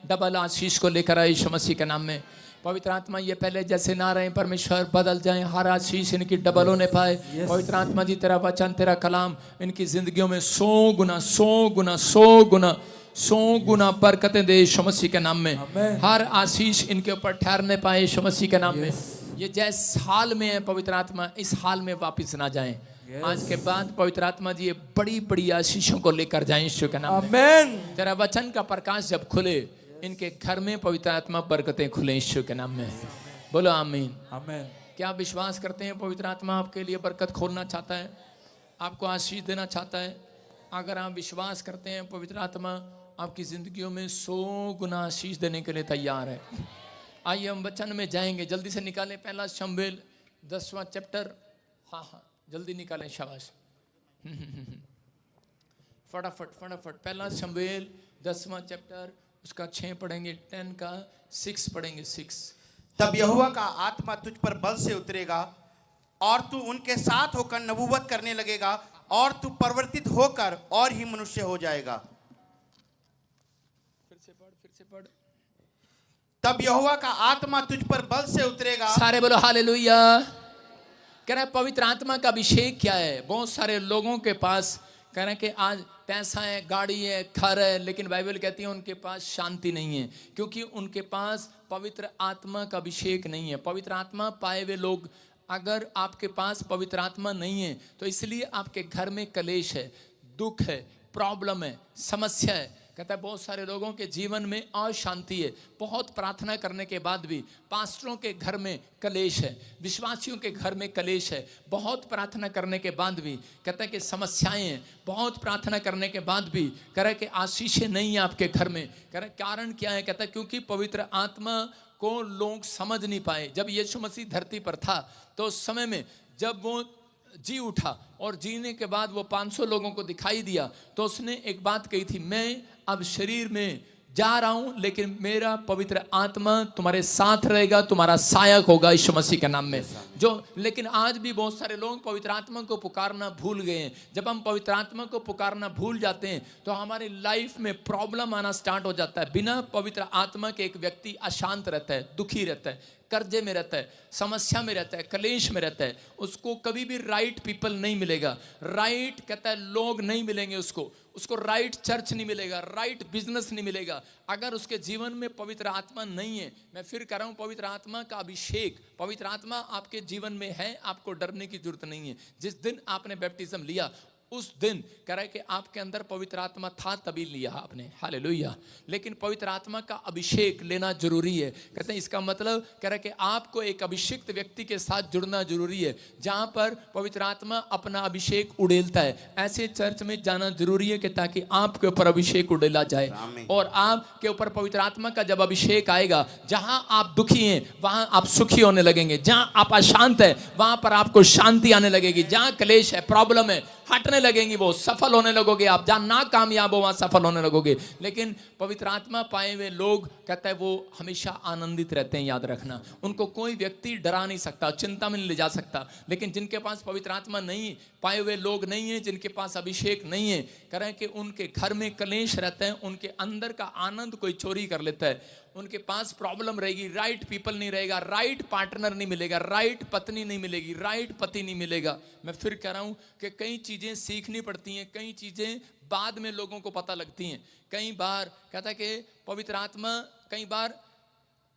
Double आशीष को लेकर आए यीशु मसीह के नाम में। पवित्र आत्मा ये पहले जैसे ना रहे परमेश्वर, बदल जाएं, हर आशीष इनकी डबल होने पाए। पवित्र आत्मा जी तेरा वचन, तेरा कलाम इनकी जिंदगियों में 100 गुना बरकतें दे यीशु मसीह के नाम में। हर आशीष इनके ऊपर ठहरने पाए यीशु मसीह के नाम में। ये जिस हाल में है पवित्र आत्मा, इस हाल में वापस ना जाएं। आज के बाद पवित्र आत्मा जी ये बड़ी बड़ी आशीषों को लेकर जाएं यीशु के नाम में। तेरा वचन का प्रकाश जब खुले, इनके घर में पवित्र आत्मा बरकतें खुले यीशु के नाम में। बोलो आमीन। आमीन। क्या आप विश्वास करते हैं पवित्र आत्मा आपके लिए बरकत खोलना चाहता है, आपको आशीष देना चाहता है? अगर आप विश्वास करते हैं पवित्र आत्मा आपकी जिंदगियों में 100 गुना आशीष देने के लिए तैयार है। आइए हम वचन में जाएंगे, जल्दी से निकालें पहला शमूएल 10वां चैप्टर। हाँ जल्दी निकालें, शाबाश। फटाफट पहला शमूएल 10वां चैप्टर, उसका 6 पढ़ेंगे, 10 का 6 पढ़ेंगे, 6। तब यहोवा का आत्मा तुझ पर बल से उतरेगा और तू उनके साथ होकर नबूवत करने लगेगा और तू परिवर्तित होकर और ही मनुष्य हो जाएगा। फिर से पढ़। तब यहोवा का आत्मा तुझ पर बल से उतरेगा। सारे बोलो हालेलुया। कह रहा है पवित्र आत्मा का अभिषेक क्या है? बहुत सारे लोगों के पास कह रहे हैं कि आज पैसा है, गाड़ी है, घर है, लेकिन बाइबल कहती है उनके पास शांति नहीं है, क्योंकि उनके पास पवित्र आत्मा का अभिषेक नहीं है। पवित्र आत्मा पाए हुए लोग, अगर आपके पास पवित्र आत्मा नहीं है तो इसलिए आपके घर में कलेश है, दुख है, प्रॉब्लम है, समस्या है। कहता है बहुत सारे लोगों के जीवन में अशांति है, बहुत प्रार्थना करने के बाद भी। पास्टरों के घर में कलेश है, विश्वासियों के घर में कलेश है, बहुत प्रार्थना करने के बाद भी। कहता है कि समस्याएं हैं, बहुत प्रार्थना करने के बाद भी। कह रहा है कि आशीषें नहीं है आपके घर में। कह रहा है कारण क्या है? कहता है क्योंकि पवित्र आत्मा को लोग समझ नहीं पाए। जब यीशु मसीह धरती पर था तो उस समय में जब वो जी उठा और जीने के बाद वो 500 लोगों को दिखाई दिया तो उसने एक बात कही थी, मैं अब शरीर में जा रहा हूं लेकिन मेरा पवित्र आत्मा तुम्हारे साथ रहेगा, तुम्हारा सहायक होगा यीशु मसीह के नाम में। लेकिन आज भी बहुत सारे लोग पवित्र आत्मा को पुकारना भूल गए हैं। जब हम पवित्र आत्मा को पुकारना भूल जाते हैं तो हमारी लाइफ में प्रॉब्लम आना स्टार्ट हो जाता है। बिना पवित्र आत्मा के एक व्यक्ति अशांत रहता है, दुखी रहता है, कर्जे में रहता है, समस्या में रहता है, कलेश में रहता है। उसको कभी भी राइट पीपल नहीं मिलेगा। राइट कहता है लोग नहीं मिलेंगे उसको राइट चर्च नहीं मिलेगा, राइट बिजनेस नहीं मिलेगा, अगर उसके जीवन में पवित्र आत्मा नहीं है। मैं फिर कह रहा हूं पवित्र आत्मा का अभिषेक, पवित्र आत्मा आपके जीवन में है, आपको डरने की जरूरत नहीं है। जिस दिन आपने बैप्टिज्म लिया उस दिन कह रहा है कि आपके अंदर पवित्र आत्मा था तभी लिया आपने, हालेलुया। लेकिन पवित्र आत्मा का अभिषेक लेना जरूरी है। कहते हैं इसका मतलब कह रहा है कि आपको एक अभिषिक्त व्यक्ति के साथ जुड़ना जरूरी है, जहां पर पवित्र आत्मा अपना अभिषेक उड़ेलता है। ऐसे चर्च में जाना जरूरी है कि ताकि आपके ऊपर अभिषेक उड़ेला जाए और आपके ऊपर पवित्र आत्मा का जब अभिषेक आएगा, जहां आप दुखी हैं वहां आप सुखी होने लगेंगे, जहां आप अशांत है वहां पर आपको शांति आने लगेगी, जहां क्लेश है, प्रॉब्लम है, हटने लगेंगी, वो सफल होने लगोगे आप। जहां नाकामयाब हो वहां सफल होने लगोगे। लेकिन पवित्र आत्मा पाए हुए लोग कहता है वो हमेशा आनंदित रहते हैं। याद रखना, उनको कोई व्यक्ति डरा नहीं सकता, चिंता में नहीं ले जा सकता। लेकिन जिनके पास पवित्र आत्मा नहीं पाए हुए लोग नहीं है, जिनके पास अभिषेक नहीं है, कह रहे हैं कि उनके घर में कलेश रहता है, उनके अंदर का आनंद कोई चोरी कर लेता है, उनके पास प्रॉब्लम रहेगी, राइट पीपल नहीं रहेगा, राइट पार्टनर नहीं मिलेगा, राइट पत्नी नहीं मिलेगी, राइट पति नहीं मिलेगा। मैं फिर कह रहा हूं कि कई चीजें सीखनी पड़ती हैं, कई चीजें बाद में लोगों को पता लगती हैं। कई बार कहता है कि पवित्र आत्मा कई बार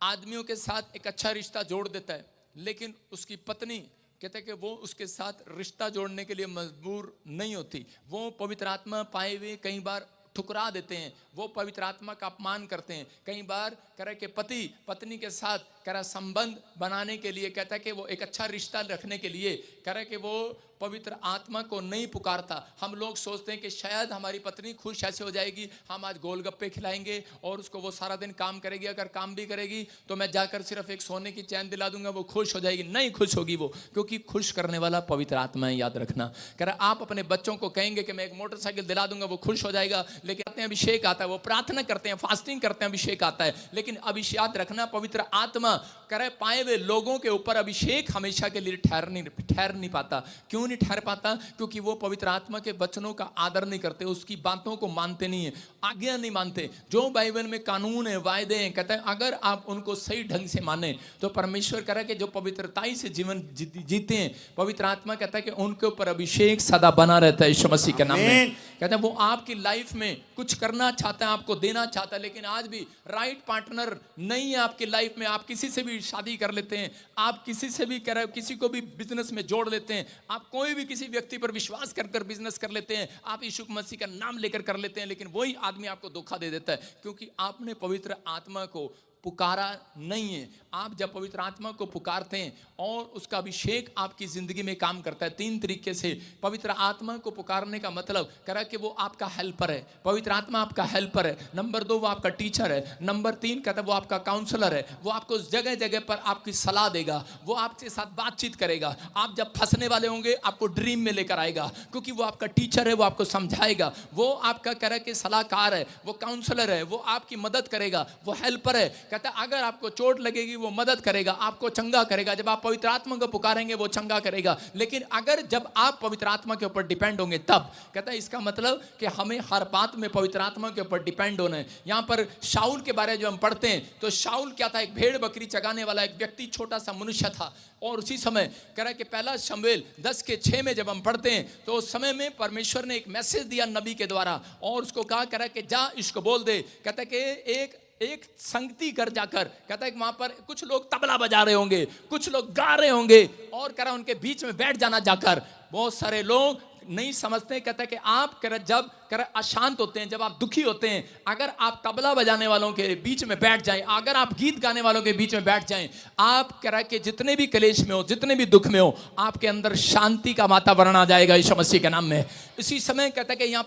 आदमियों के साथ एक अच्छा रिश्ता जोड़ देता है, लेकिन उसकी पत्नी कहते हैं कि वो उसके साथ रिश्ता जोड़ने के लिए मजबूर नहीं होती। वो पवित्र आत्मा पाए हुए कई बार ठुकरा देते हैं, वो पवित्र आत्मा का अपमान करते हैं। कई बार कह रहा है कि पति पत्नी के साथ कह रहा संबंध बनाने के लिए, कहता है कि वो एक अच्छा रिश्ता रखने के लिए कह रहा है कि वो पवित्र आत्मा को नहीं पुकारता। हम लोग सोचते हैं कि शायद हमारी पत्नी खुश ऐसे हो जाएगी, हम आज गोलगप्पे खिलाएंगे और उसको वो सारा दिन काम करेगी, अगर काम भी करेगी तो मैं जाकर सिर्फ एक सोने की चैन दिला दूंगा, वो खुश हो जाएगी। नहीं खुश होगी वो, क्योंकि खुश करने वाला पवित्र आत्मा है। याद रखना, कह रहा आप अपने बच्चों को कहेंगे कि मैं एक मोटरसाइकिल दिला दूंगा, वो खुश हो जाएगा, लेकिन अभिषेक आता है, वो प्रार्थना करते हैं, फास्टिंग करते हैं, अभिषेक आता है, लेकिन अभिषेक याद रखना पवित्र आत्मा कह रहे पाए हुए लोगों के ऊपर अभिषेक हमेशा के लिए ठहर नहीं पाता। क्यों नहीं ठहर पाता? क्योंकि वो पवित्र आत्मा के वचनों का आदर नहीं करते, उसकी बातों को मानते नहीं है, आज्ञा नहीं मानते। जो बाइबल में कानून है, वायदे हैं, कहता है अगर आप उनको सही ढंग से माने तो परमेश्वर कह रहा है कि जो पवित्रताई से जीवन जीते हैं, पवित्र आत्मा कहता है कि उनके ऊपर अभिषेक सदा बना रहता है यीशु मसीह के नाम में। कहता है वो आपकी लाइफ में कुछ करना चाहता है, आपको देना चाहता है, लेकिन आज भी राइट पार्टनर नहीं है आपकी लाइफ में। आप किसी से भी शादी कर लेते हैं, आप किसी से भी किसी को भी बिजनेस में जोड़ लेते हैं, आप कोई भी किसी व्यक्ति पर विश्वास कर बिजनेस कर लेते हैं, आप यीशु मसीह का नाम लेकर कर लेते हैं, लेकिन वही आदमी आपको धोखा दे देता है, क्योंकि आपने पवित्र आत्मा को पुकारा नहीं है। आप जब पवित्र आत्मा को पुकारते हैं और उसका अभिषेक आपकी जिंदगी में काम करता है, 3 तरीके से पवित्र आत्मा को पुकारने का मतलब करा कि वो आपका हेल्पर है। पवित्र आत्मा आपका हेल्पर है। नंबर 2 वो आपका टीचर है। नंबर 3 कहता है वो आपका काउंसलर है। वो आपको जगह जगह पर आपकी सलाह देगा, वो आपके साथ बातचीत करेगा। आप जब फंसने वाले होंगे आपको ड्रीम में लेकर आएगा, क्योंकि वो आपका टीचर है, वो आपको समझाएगा, वो आपका कह रहा है कि सलाहकार है, वो काउंसलर है, वो आपकी मदद करेगा, वो हेल्पर है। कहता है अगर आपको चोट लगेगी वो मदद करेगा, आपको चंगा करेगा। जब आप पवित्र आत्मा को पुकारेंगे वो चंगा करेगा। लेकिन अगर जब आप पवित्र आत्मा के ऊपर डिपेंड होंगे तब, कहता है इसका मतलब कि हमें हर बात में पवित्र आत्मा के ऊपर डिपेंड होना है। यहाँ पर शाऊल के बारे में जब हम पढ़ते हैं तो शाऊल क्या था? एक भेड़ बकरी चगाने वाला एक व्यक्ति, छोटा सा मनुष्य था। और उसी समय कह रहा है कि पहला शमूएल 10:6 में जब हम पढ़ते हैं तो उस समय में परमेश्वर ने एक मैसेज दिया नबी के द्वारा और उसको कहा, कह रहा है कि जा इसको बोल दे। कहता है कि एक संगति घर जाकर, कहता है कि वहां पर कुछ लोग तबला बजा रहे होंगे, कुछ लोग गा रहे होंगे, और कह रहा उनके बीच में बैठ जाना जाकर। बहुत सारे लोग नहीं समझते। कहता है कि आप जब अशांत होते हैं, जब आप दुखी होते हैं, अगर आप तबला बजाने वालों के बीच में बैठ जाएं, अगर आप गीत गाने वालों के बीच में बैठ जाएं, आप कह रहा है कि जितने भी क्लेश में हो, जितने भी दुख में हो, आपके अंदर शांति का वातावरण आ जाएगा यीशु मसीह के नाम में। इसी समय कहता है कि यहाँ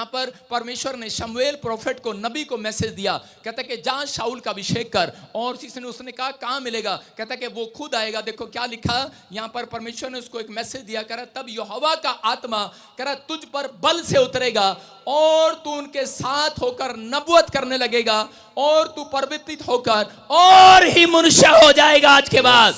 पर परमेश्वर ने शमूएल प्रोफेट को, नबी को मैसेज दिया। कहता है कि जा शाऊल का अभिषेक कर। और उसने कहा कहाँ मिलेगा? कहता है कि वो खुद आएगा। देखो क्या लिखा यहाँ पर, परमेश्वर ने उसको एक मैसेज दिया, कह रहा तब यहोवा का आत्मा कह रहा तुझ पर बल से उतरेगा और तू उनके साथ होकर नबूवत करने लगेगा और तू परिवर्तित होकर और ही मनुष्य हो जाएगा। आज के बाद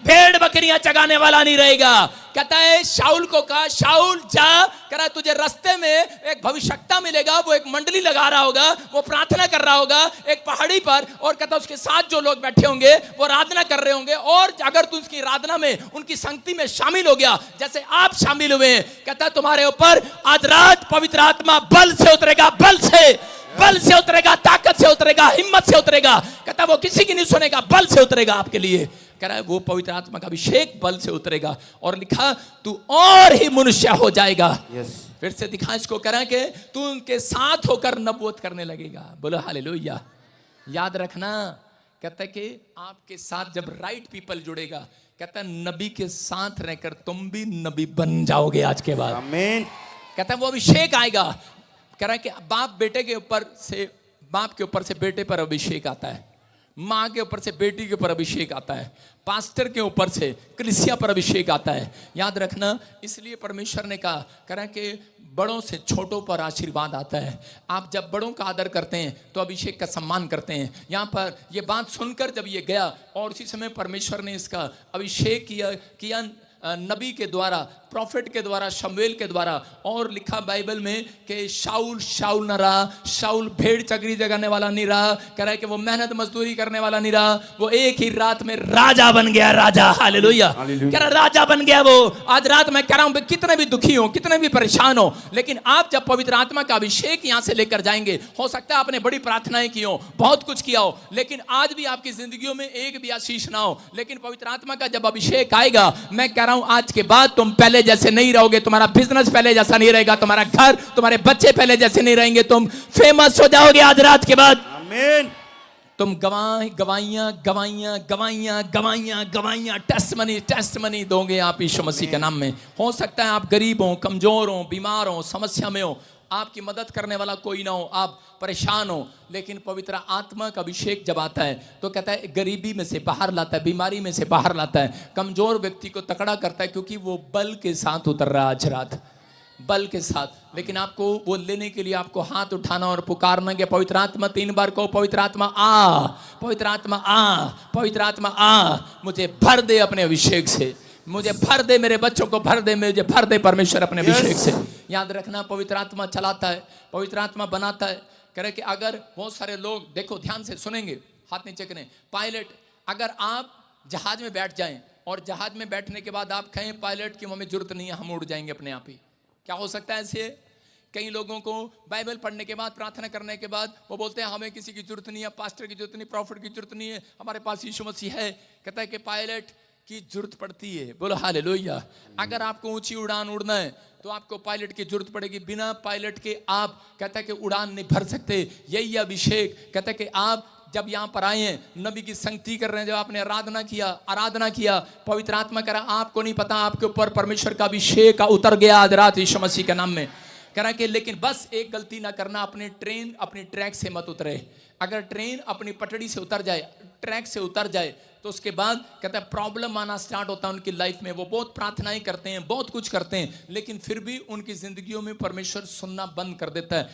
भेड़ बकरियां चगाने वाला नहीं रहेगा। कहता है शाऊल को कहा, शाऊल जा, कह रहा तुझे रास्ते में एक भविष्यवक्ता मिलेगा, वो एक मंडली लगा रहा होगा, वो प्रार्थना कर रहा होगा एक पहाड़ी पर, और कहता उसके साथ जो लोग बैठे होंगे वो आराधना कर रहे होंगे, और अगर तू उसकी आराधना में, उनकी संगति में शामिल हो गया जैसे आप शामिल हुए हैं, कहता तुम्हारे ऊपर आज रात पवित्र आत्मा बल से उतरेगा, बल से उतरेगा, ताकत से उतरेगा, हिम्मत से उतरेगा। कहता वो किसी की नहीं सुनेगा, बल से उतरेगा आपके लिए। कह रहा है वो पवित्र आत्मा का अभिषेक बल से उतरेगा। और लिखा तू और ही मनुष्य हो जाएगा। फिर से दिखा इसको, कह रहा है कि तू उनके साथ होकर नबूवत करने लगेगा। बोलो हालेलुया। याद रखना, कहता है कि आपके साथ जब राइट पीपल जुड़ेगा, कहता है नबी के साथ रहकर तुम भी नबी बन जाओगे आज के बाद। आमीन। कहता है वो अभिषेक आएगा। कह रहा है कि बाप के ऊपर से बेटे पर अभिषेक आता है, माँ के ऊपर से बेटी के ऊपर अभिषेक आता है, पास्टर के ऊपर से कलीसिया पर अभिषेक आता है। याद रखना, इसलिए परमेश्वर ने कहा, कह रहा है कि बड़ों से छोटों पर आशीर्वाद आता है। आप जब बड़ों का आदर करते हैं तो अभिषेक का सम्मान करते हैं। यहाँ पर ये बात सुनकर जब ये गया और उसी समय परमेश्वर ने इसका अभिषेक किया नबी के द्वारा, प्रॉफिट के द्वारा, शमूएल के द्वारा। और लिखा बाइबल में कि शाऊल न रहा, शाऊल भेड़ चगरी जगाने वाला नहीं रहा, कह रहा है कि वो मेहनत मजदूरी करने वाला नहीं रहा, वो एक ही रात में राजा बन गया। राजा, हालेलुया। कह रहा राजा बन गया वो। आज रात मैं कह रहा हूं कितने भी दुखी हो, कितने भी परेशान हो, लेकिन आप जब पवित्र आत्मा का अभिषेक यहां से लेकर जाएंगे, हो सकता है आपने बड़ी प्रार्थनाएं की हो, बहुत कुछ किया हो, लेकिन आज भी आपकी जिंदगियों में एक भी आशीष ना हो, लेकिन पवित्र आत्मा का जब अभिषेक आएगा, मैं कह रहा हूं आज के बाद तुम पहले जैसे नहीं रहोगे, तुम्हारा बिजनेस पहले जैसा नहीं रहेगा, तुम्हारा घर, तुम्हारे बच्चे पहले जैसे नहीं रहेंगे, तुम फेमस हो जाओगे आज रात के बाद। आमीन। तुम गवाइयां टेस्टमनी दोगे आप यीशु मसीह के नाम में। हो सकता है आप गरीब हो, कमजोर हो, बीमार हो, समस्या में हो, आपकी मदद करने वाला कोई ना हो, आप परेशान हो, लेकिन पवित्र आत्मा का अभिषेक जब आता है तो कहता है गरीबी में से बाहर लाता है, बीमारी में से बाहर लाता है, कमजोर व्यक्ति को तकड़ा करता है, क्योंकि वो बल के साथ उतर रहा है आज रात, बल के साथ। लेकिन आपको वो लेने के लिए आपको हाथ उठाना और पुकारना कि पवित्र आत्मा, 3 बार कहो पवित्र आत्मा आ, पवित्र आत्मा आ, पवित्र आत्मा आ, मुझे भर दे अपने अभिषेक से, मुझे भर दे, मेरे बच्चों को भर दे, मुझे भर दे परमेश्वर अपने Yes. अभिषेक से। याद रखना, पवित्र आत्मा चलाता है, पवित्र आत्मा बनाता है। कह रहे कि अगर बहुत सारे लोग, देखो ध्यान से सुनेंगे, हाथ नीचे करें। पायलट, अगर आप जहाज में बैठ जाएं और जहाज में बैठने के बाद आप कहें पायलट की हमें जरूरत नहीं है, हम उड़ जाएंगे अपने आप ही, क्या हो सकता है ऐसे? कई लोगों को बाइबल पढ़ने के बाद, प्रार्थना करने के बाद वो बोलते हैं हमें किसी की जरूरत नहीं है, पास्टर की जरूरत नहीं, प्रॉफिट की जरूरत नहीं है, हमारे पास यीशु मसीह है। कहता है कि पायलट की जरूरत पड़ती है। बोलो हालेलुया। अगर आपको ऊंची उड़ान उड़ना है तो आपको पायलट की जरूरत पड़ेगी। बिना पायलट के आप, कहता है कि उड़ान नहीं भर सकते। यही अभिषेक, कहता है कि आप जब यहाँ पर आए हैं, नबी की संगति कर रहे हैं, जब आपने आराधना किया, पवित्र आत्मा करा, आपको नहीं पता आपके ऊपर परमेश्वर का अभिषेक उतर गया आज रात यीशु मसीह के नाम में। करा कि लेकिन बस एक गलती ना करना, अपनी ट्रेन अपनी ट्रैक से मत उतरे। अगर ट्रेन अपनी पटड़ी से उतर जाए, ट्रैक से उतर जाए, तो उसके बाद कहता है प्रॉब्लम आना स्टार्ट होता है उनकी लाइफ में। वो बहुत प्रार्थनाएं करते हैं, बहुत कुछ करते हैं, लेकिन फिर भी उनकी जिंदगियों में परमेश्वर सुनना बंद कर देता है।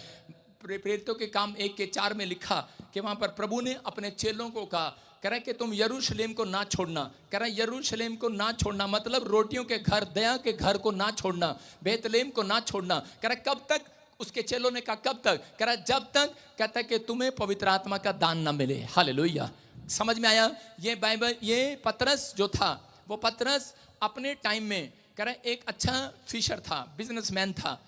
प्रेरितों के काम 1:4 में लिखा कि वहां पर प्रभु ने अपने चेलों को कहा, कह रहा है कि तुम यरूशलेम को ना छोड़ना। कह रहा है यरूशलेम को ना छोड़ना मतलब रोटियों के घर, दया के घर को ना छोड़ना, बेतलेहम को ना छोड़ना। कह रहा है कब तक? उसके चेलों ने कहा कब तक? कह रहा है जब तक, कहता है कि तुम्हें पवित्र आत्मा का दान ना मिले। हालेलुया। समझ में आया? ये बाइबल, ये पतरस जो था, वो पतरस अपने टाइम में, कह रहा है एक अच्छा फिशर था, बिजनेसमैन था,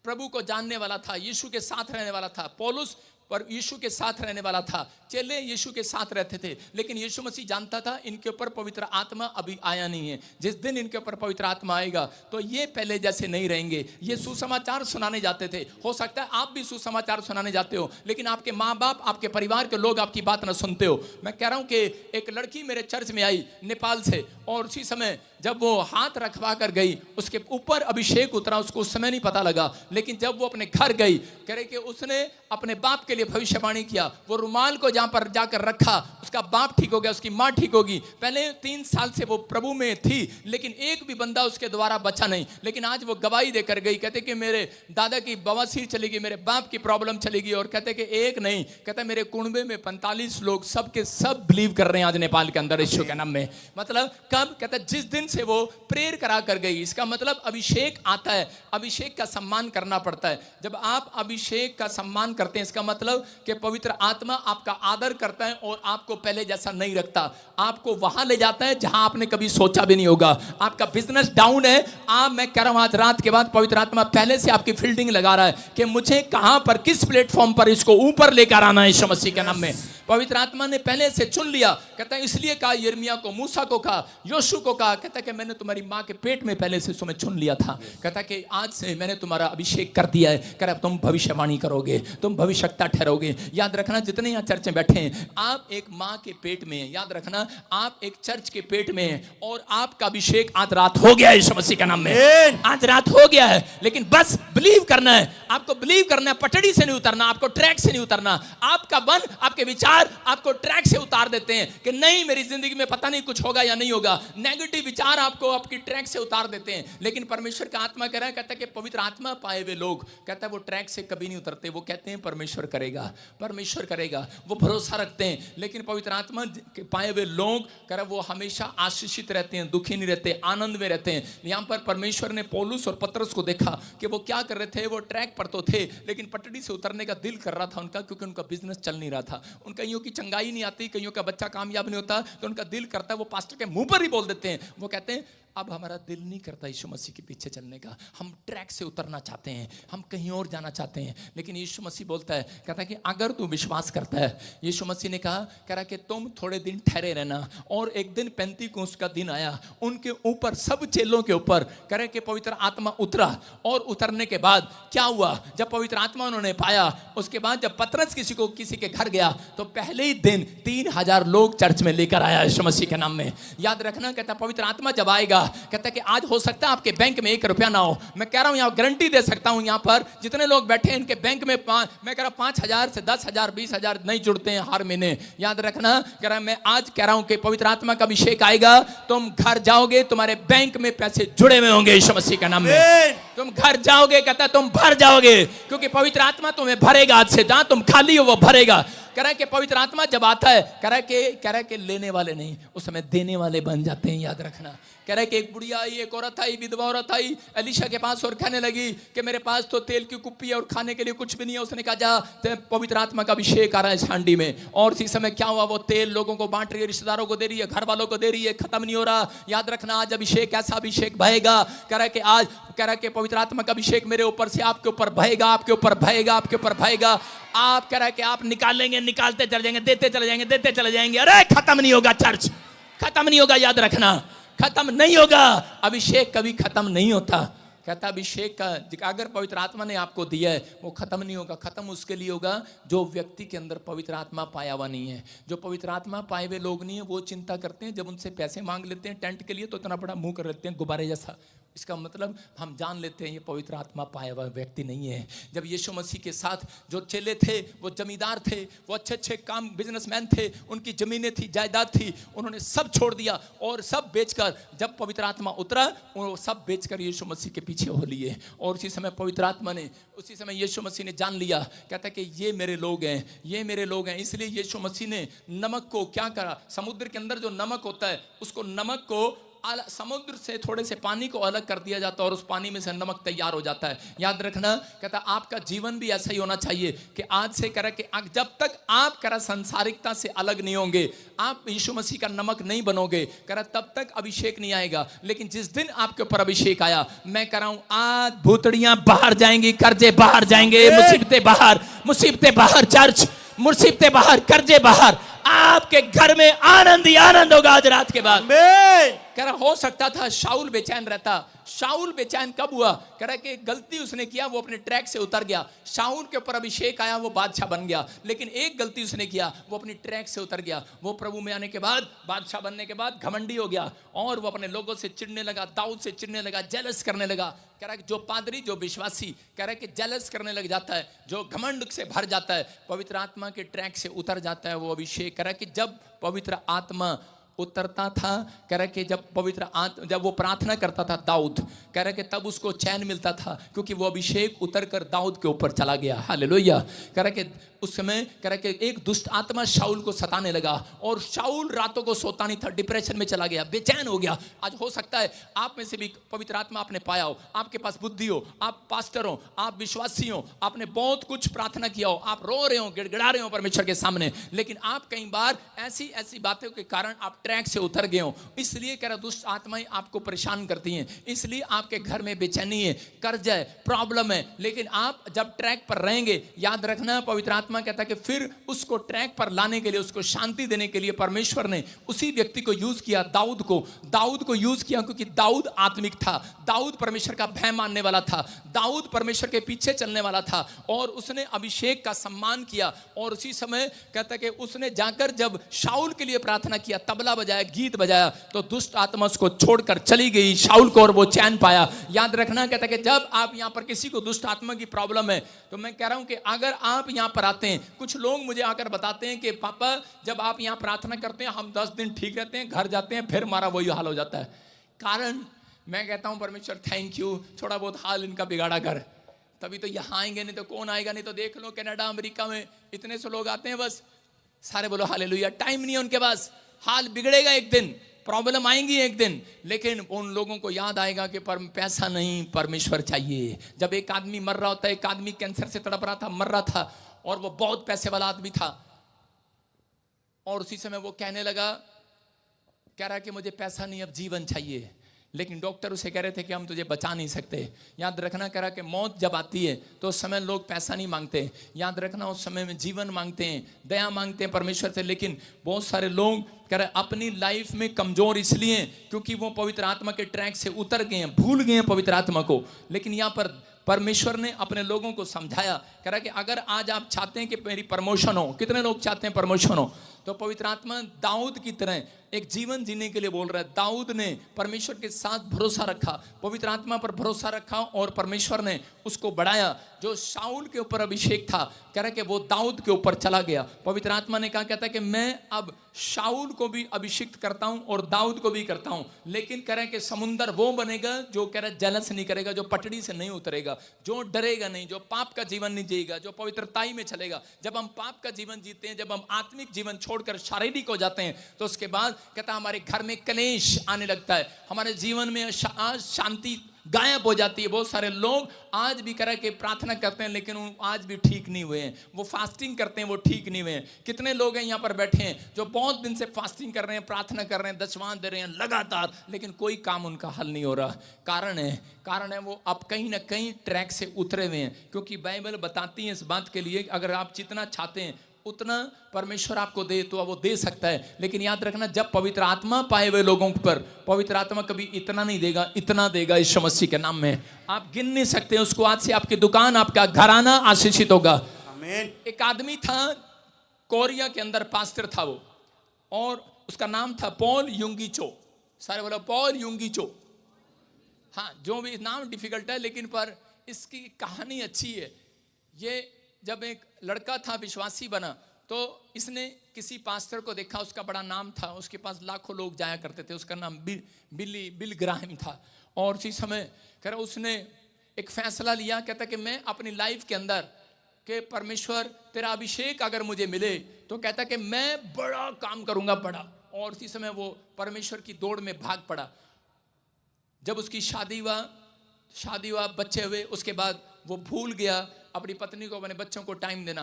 प्रभु को जानने वाला था, यीशु के साथ रहने वाला था। पौलुस पर यीशु के साथ रहने वाला था, चेले यीशु के साथ रहते थे, लेकिन यीशु मसीह जानता था इनके ऊपर पवित्र आत्मा अभी आया नहीं है। जिस दिन इनके ऊपर पवित्र आत्मा आएगा तो ये पहले जैसे नहीं रहेंगे। ये सुसमाचार सुनाने जाते थे। हो सकता है आप भी सुसमाचार सुनाने जाते हो, लेकिन आपके माँ बाप, आपके परिवार के लोग आपकी बात ना सुनते हो। मैं कह रहा हूँ कि एक लड़की मेरे चर्च में आई नेपाल से, और उसी समय जब वो हाथ रखवा कर गई, उसके ऊपर अभिषेक उतरा, उसको उस समय नहीं पता लगा, लेकिन जब वो अपने घर गई, कह रहे कि उसने अपने बाप के लिए भविष्यवाणी किया। वो रुमाल को जहां पर जाकर रखा, उसका बाप ठीक हो गया, उसकी माँ ठीक होगी। पहले 3 साल से वो प्रभु में थी, लेकिन एक भी बंदा उसके द्वारा बचा नहीं। लेकिन आज वो गवाही देकर गई, कहते कि मेरे दादा की बवासीर चली गई, मेरे बाप की प्रॉब्लम चली गई, और कहते कि एक नहीं, कहते मेरे कुंबे में 45 लोग सब के सब बिलीव कर रहे हैं आज नेपाल के अंदर यीशु के नाम में। मतलब कब? कहता जिस दिन से वो प्रेयर करा कर गई। इसका मतलब अभिषेक आता है, अभिषेक का सम्मान करना पड़ता है। जब आप अभिषेक का सम्मान करते हैं, इसका मतलब कि पवित्र आत्मा आपका आदर करता है और आपको पहले जैसा नहीं रखता, आपको वहां ले जाता है जहां आपने कभी सोचा भी नहीं होगा। आपका बिजनेस डाउन है, मैं कह रहा हूं आज रात के बाद पवित्र आत्मा पहले से आपकी फील्डिंग लगा रहा है कि मुझे कहां पर, किस प्लेटफॉर्म पर इसको ऊपर लेकर आना है यीशु मसीह के नाम में। पवित्र आत्मा ने पहले से चुन लिया। कहता है इसलिए कहा यिर्मयाह को, मूसा को कहा, योशू को कहा, कहता है कि मैंने तुम्हारी माँ के पेट में पहले से तुम्हें चुन लिया था। कहता है कि आज से मैंने तुम्हारा अभिषेक कर दिया है। कह रहा तुम भविष्यवाणी करोगे, तुम भविष्यवक्ता ठहरोगे। याद रखना जितने यहाँ चर्च में बैठे हैं, आप एक माँ के पेट में हैं। याद रखना आप एक चर्च के पेट में हैं और आपका अभिषेक आज रात हो गया है यीशु मसीह के नाम में। आज रात हो गया है, लेकिन बस बिलीव करना है। आपको बिलीव करना है, पटड़ी से नहीं उतरना, आपको ट्रैक से नहीं उतरना। आपका मन, आपके विचार आपको ट्रैक से उतार देते हैं कि नहीं मेरी जिंदगी में पता नहीं कुछ होगा या नहीं होगा। नेगेटिव विचार आपको आपकी ट्रैक से उतार देते हैं। लेकिन परमेश्वर का आत्मा कह रहा है, कहता है कि पवित्र आत्मा पाए हुए लोग, कहता है वो ट्रैक से कभी नहीं उतरते। वो कहते हैं परमेश्वर करेगा, परमेश्वर करेगा, वो भरोसा रखते हैं। लेकिन पवित्र आत्मा के पाए हुए लोग कह रहा है वो हमेशा आशीषित रहते हैं, दुखी नहीं रहते, आनंद में रहते हैं। यहाँ पर परमेश्वर ने पौलुस और पतरस को देखा कि वो क्या कर रहे थे। वो ट्रैक पर तो थे, लेकिन पटड़ी से उतरने का दिल कर रहा था उनका, क्योंकि उनका बिजनेस चल नहीं रहा था। उन कईयों की चंगाई नहीं आती, कईयों का बच्चा कामयाब नहीं होता, तो उनका दिल करता है, वो पास्टर के मुंह पर ही बोल देते हैं। वो कहते हैं अब हमारा दिल नहीं करता यीशु मसीह के पीछे चलने का, हम ट्रैक से उतरना चाहते हैं, हम कहीं और जाना चाहते हैं। लेकिन यीशु मसीह बोलता है, कहता है कि अगर तू विश्वास करता है, यीशु मसीह ने कहा, कह रहा कि तुम थोड़े दिन ठहरे रहना। और एक दिन पेंतीकोस्त का दिन आया, उनके ऊपर, सब चेलों के ऊपर कह रहे कि पवित्र आत्मा उतरा। और उतरने के बाद क्या हुआ, जब पवित्र आत्मा उन्होंने पाया, उसके बाद जब पतरस किसी के घर गया तो पहले ही दिन 3000 लोग चर्च में लेकर आया यीशु मसीह के नाम में। याद रखना, कहता पवित्र आत्मा जब आएगा, कहता है कि आज हो सकता है आपके बैंक में 1 रुपया ना हो। मैं कह रहा हूं, यहां गारंटी दे सकता हूं, यहां पर जितने लोग बैठे हैं इनके बैंक में मैं कह रहा 5000 से 10,000 20,000 नहीं जुड़ते हैं हर महीने। याद रखना, कह रहा मैं आज कह रहा हूं कि पवित्र आत्मा का अभिषेक आएगा, तुम घर जाओगे, तुम्हारे बैंक में पैसे जुड़े हुए होंगे यीशु मसीह के नाम में। तुम घर जाओगे, कहता है तुम भर जाओगे, क्योंकि पवित्र आत्मा तुम्हें भरेगा। आज से जहां तुम खाली हो वो भरेगा। कह रहा है कि पवित्र आत्मा जब आता है, कह रहा है कि लेने वाले नहीं, उस समय देने वाले बन जाते हैं, याद रखना। कह रहा है कि एक बुढ़िया आई, एक औरत आई, विधवा औरत आई एलीशा के पास और कहने लगी कि मेरे पास तो तेल की कुप्पी है और खाने के लिए कुछ भी नहीं है। उसने कहा जा, पवित्र आत्मा का अभिषेक आ रहा है इस हांडी में। और इसी समय क्या हुआ, वो तेल लोगों को बांट रही है, रिश्तेदारों को दे रही है, घर वालों को दे रही है, खत्म नहीं हो रहा। याद रखना, आज अभिषेक, ऐसा अभिषेक बहेगा। कह रहा है कि आज, कह रहा है कि पवित्र आत्मा का अभिषेक मेरे ऊपर से आपके ऊपर बहेगा, आपके ऊपर बहेगा, आपके ऊपर बहेगा। आप, कह रहा है कि आप निकालेंगे, निकालते चले जाएंगे, देते चले जाएंगे, देते चले जाएंगे। अरे खत्म नहीं होगा चर्च, खत्म नहीं होगा, याद रखना, खत्म नहीं होगा। अभिषेक कभी खत्म नहीं होता। कहता अभिषेक का अगर पवित्र आत्मा ने आपको दिया है वो खत्म नहीं होगा। खत्म उसके लिए होगा जो व्यक्ति के अंदर पवित्र आत्मा पाया हुआ नहीं है। जो पवित्र आत्मा पाए हुए लोग नहीं है वो चिंता करते हैं, जब उनसे पैसे मांग लेते हैं टेंट के लिए तो इतना बड़ा मुंह कर लेते हैं गुब्बारे जैसा। इसका मतलब हम जान लेते हैं ये पवित्र आत्मा पाया हुआ व्यक्ति नहीं है। जब यीशु मसीह के साथ जो चेले थे वो जमींदार थे, वो अच्छे अच्छे काम बिजनेसमैन थे, उनकी जमीनें थी, जायदाद थी, उन्होंने सब छोड़ दिया और सब बेचकर जब पवित्र आत्मा उतरा वो सब बेचकर यीशु मसीह के पीछे हो लिए। और उसी समय पवित्र आत्मा ने, उसी समय यीशु मसीह ने जान लिया, कहता है कि ये मेरे लोग हैं, ये मेरे लोग हैं। इसलिए यीशु मसीह ने नमक को क्या करा, समुद्र के अंदर जो नमक होता है उसको, नमक को समुद्र से थोड़े से पानी को अलग कर दिया जाता है और उस पानी में से नमक तैयार हो जाता है। याद रखना, कहता आपका जीवन भी ऐसा ही होना चाहिए कि आज से करा कि जब तक आप करा संसारिकता से अलग नहीं होंगे, आप यीशु मसीह का नमक नहीं बनोगे, करा तब तक अभिषेक नहीं आएगा। लेकिन जिस दिन आपके ऊपर अभिषेक आया, मैं कह रहा हूं आज भूतड़ियां बाहर जाएंगी, कर्जे बाहर जाएंगे, मुसीबतें बाहर चर्च, मुसीबतें बाहर, कर्जे बाहर। आपके घर में आनंद ही आनंद होगा आज रात के बाद। कह रहा हो सकता था शाऊल बेचैन रहता। शाऊल बेचैन कब हुआ, कह रहा कि गलती उसने किया, वो अपने ट्रैक से उतर गया। शाऊल के ऊपर अभिषेक आया, वो बादशाह बन गया, लेकिन एक गलती उसने किया, वो अपनी ट्रैक से उतर गया। वो प्रभु में आने के बाद, बादशाह बनने के बाद घमंडी हो गया और वो अपने लोगों से चिढ़ने लगा, दाऊद से चिढ़ने लगा, जेलस करने लगा। कह रहा है जो पादरी, जो विश्वासी, कह रहा है कि जेलस करने लग जाता है, जो घमंड से भर जाता है, पवित्र आत्मा के ट्रैक से उतर जाता है वो अभिषेक। कह रहा है कि जब पवित्र आत्मा उतरता था, कह रहा कि जब वो प्रार्थना करता था दाऊद, कह रहा कि तब उसको चैन मिलता था क्योंकि वो अभिषेक उतर कर दाऊद के ऊपर चला गया। हालेलुया। कह रहा कि उस समय कह रहा कि एक दुष्ट आत्मा शाऊल को सताने लगा और शाऊल रातों को सोता नहीं था, डिप्रेशन में चला गया, बेचैन हो गया। आज हो सकता है आप में से भी पवित्र आत्मा आपने पाया हो, आपके पास बुद्धि हो, आप पास्टर हो, आप विश्वासी हो, आपने बहुत कुछ प्रार्थना किया हो, आप रो रहे हो, गिड़गिड़ा रहे हो परमेश्वर के सामने, लेकिन आप कई बार ऐसी बातों के कारण आप ट्रैक से उतर गए हो। इसलिए कह रहा दुष्ट आत्माएं आपको परेशान करती हैं, इसलिए आपके घर में बेचैनी है, कर्ज है, प्रॉब्लम है। लेकिन आप जब ट्रैक पर रहेंगे, याद रखना पवित्र आत्मा कहता है कि फिर उसको ट्रैक पर लाने के लिए, उसको शांति देने के लिए परमेश्वर ने उसी व्यक्ति को यूज किया, दाऊद को यूज किया, क्योंकि दाऊद आत्मिक था, दाऊद परमेश्वर का भय मानने वाला था, दाऊद परमेश्वर के पीछे चलने वाला था और उसने अभिषेक का सम्मान किया। और उसी समय कहता है कि उसने जाकर जब शाऊल के लिए प्रार्थना किया, तबला बजाया, गीत बजाया, तो दुष्ट आत्मा उसको छोड़कर चली गई शाऊल को और वो चैन पाया। याद रखना, कहता है कि जब आप यहां पर किसी को दुष्ट आत्मा की प्रॉब्लम है, तो मैं कह रहा हूं कि अगर आप यहां पर आते हैं, कुछ लोग मुझे आकर बताते हैं कि पापा जब आप यहां प्रार्थना करते हैं हम 10 दिन ठीक रहते हैं, घर जाते हैं फिर हमारा वही हाल हो जाता है। कारण मैं कहता हूं परमेश्वर थैंक यू, थोड़ा बहुत हाल इनका बिगाड़ा कर, तभी तो यहां आएंगे, नहीं तो कौन आएगा। नहीं तो देख लो कनाडा अमेरिका में इतने से लोग आते हैं, बस सारे बोलो हालेलुया, टाइम नहीं है उनके पास। हाल बिगड़ेगा एक दिन, प्रॉब्लम आएंगी एक दिन, लेकिन उन लोगों को याद आएगा कि पैसा नहीं, परमेश्वर चाहिए। जब एक आदमी मर रहा होता है, एक आदमी कैंसर से तड़प रहा था, मर रहा था और वो बहुत पैसे वाला आदमी था, और उसी समय वो कहने लगा, कह रहा कि मुझे पैसा नहीं, अब जीवन चाहिए। लेकिन डॉक्टर उसे कह रहे थे कि हम तुझे बचा नहीं सकते। याद रखना, कह रहा कि मौत जब आती है तो उस समय लोग पैसा नहीं मांगते, याद रखना उस समय में जीवन मांगते हैं, दया मांगते हैं परमेश्वर से। लेकिन बहुत सारे लोग कह रहे अपनी लाइफ में कमजोर इसलिए क्योंकि वो पवित्र आत्मा के ट्रैक से उतर गए हैं, भूल गए हैं पवित्र आत्मा को। लेकिन यहाँ पर परमेश्वर ने अपने लोगों को समझाया, कह रहा कि अगर आज आप चाहते हैं कि मेरी प्रमोशन हो, कितने लोग चाहते हैं प्रमोशन हो, तो पवित्र आत्मा दाऊद की तरह एक जीवन जीने के लिए बोल रहा है। दाऊद ने परमेश्वर के साथ भरोसा रखा, पवित्र आत्मा पर भरोसा रखा और परमेश्वर ने उसको बढ़ाया। जो शाऊल के ऊपर अभिषेक था, कह रहा कि वो दाऊद के ऊपर चला गया। पवित्र आत्मा ने कहा, कहता है कि मैं अब शाऊल को भी अभिषिक्त करता हूं और दाऊद को भी करता हूं, लेकिन कह रहे कि समुंदर वो बनेगा जो कह रहा जलस नहीं करेगा, जो पटड़ी से नहीं उतरेगा, जो डरेगा नहीं, जो पाप का जीवन नहीं जिएगा, जो पवित्रताई में चलेगा। जब हम पाप का जीवन जीते हैं, जब हम आत्मिक जीवन छोड़कर शारीरिक हो जाते हैं, तो उसके बाद कहता हमारे घर में कलेश आने लगता है, हमारे जीवन में शांति गायब हो जाती है। बहुत सारे लोग आज भी कह के प्रार्थना करते हैं, लेकिन वो आज भी ठीक नहीं हुए हैं। वो फास्टिंग करते हैं, वो ठीक नहीं हुए हैं। कितने लोग हैं यहाँ पर बैठे हैं जो बहुत दिन से फास्टिंग कर रहे हैं, प्रार्थना कर रहे हैं, दशवां दे रहे हैं लगातार, लेकिन कोई काम उनका हल नहीं हो रहा। कारण है वो अब कहीं ना कहीं ट्रैक से उतरे हुए हैं, क्योंकि बाइबल बताती है इस बात के लिए, अगर आप जितना चाहते हैं उतना परमेश्वर आपको दे तो वो दे सकता है। लेकिन याद रखना, जब पवित्र आत्मा पाए हुए लोगों पर पवित्र आत्मा कभी इतना नहीं देगा, इतना देगा यीशु मसीह के नाम में। आप गिन नहीं सकते उसको। आज से आपकी दुकान, आपका घराना आशीषित होगा। आमीन। एक आदमी था, कोरिया के अंदर पास्टर था वो, और उसका नाम था पॉल युंगीचो। सारे बोलो पॉल युंगीचो। हाँ, जो भी नाम डिफिकल्ट है, लेकिन पर इसकी कहानी अच्छी है। ये जब एक लड़का था, विश्वासी बना, तो इसने किसी पास्टर को देखा, उसका बड़ा नाम था, उसके पास लाखों लोग जाया करते थे, उसका नाम बिल ग्राहम था। और उसी समय कह रहा उसने एक फैसला लिया, कहता कि मैं अपनी लाइफ के अंदर कि परमेश्वर तेरा अभिषेक अगर मुझे मिले तो कहता कि मैं बड़ा काम करूंगा, बड़ा। और उसी समय वो परमेश्वर की दौड़ में भाग पड़ा। जब उसकी शादी हुआ, बच्चे हुए, उसके बाद वो भूल गया अपनी पत्नी को, अपने बच्चों को टाइम देना।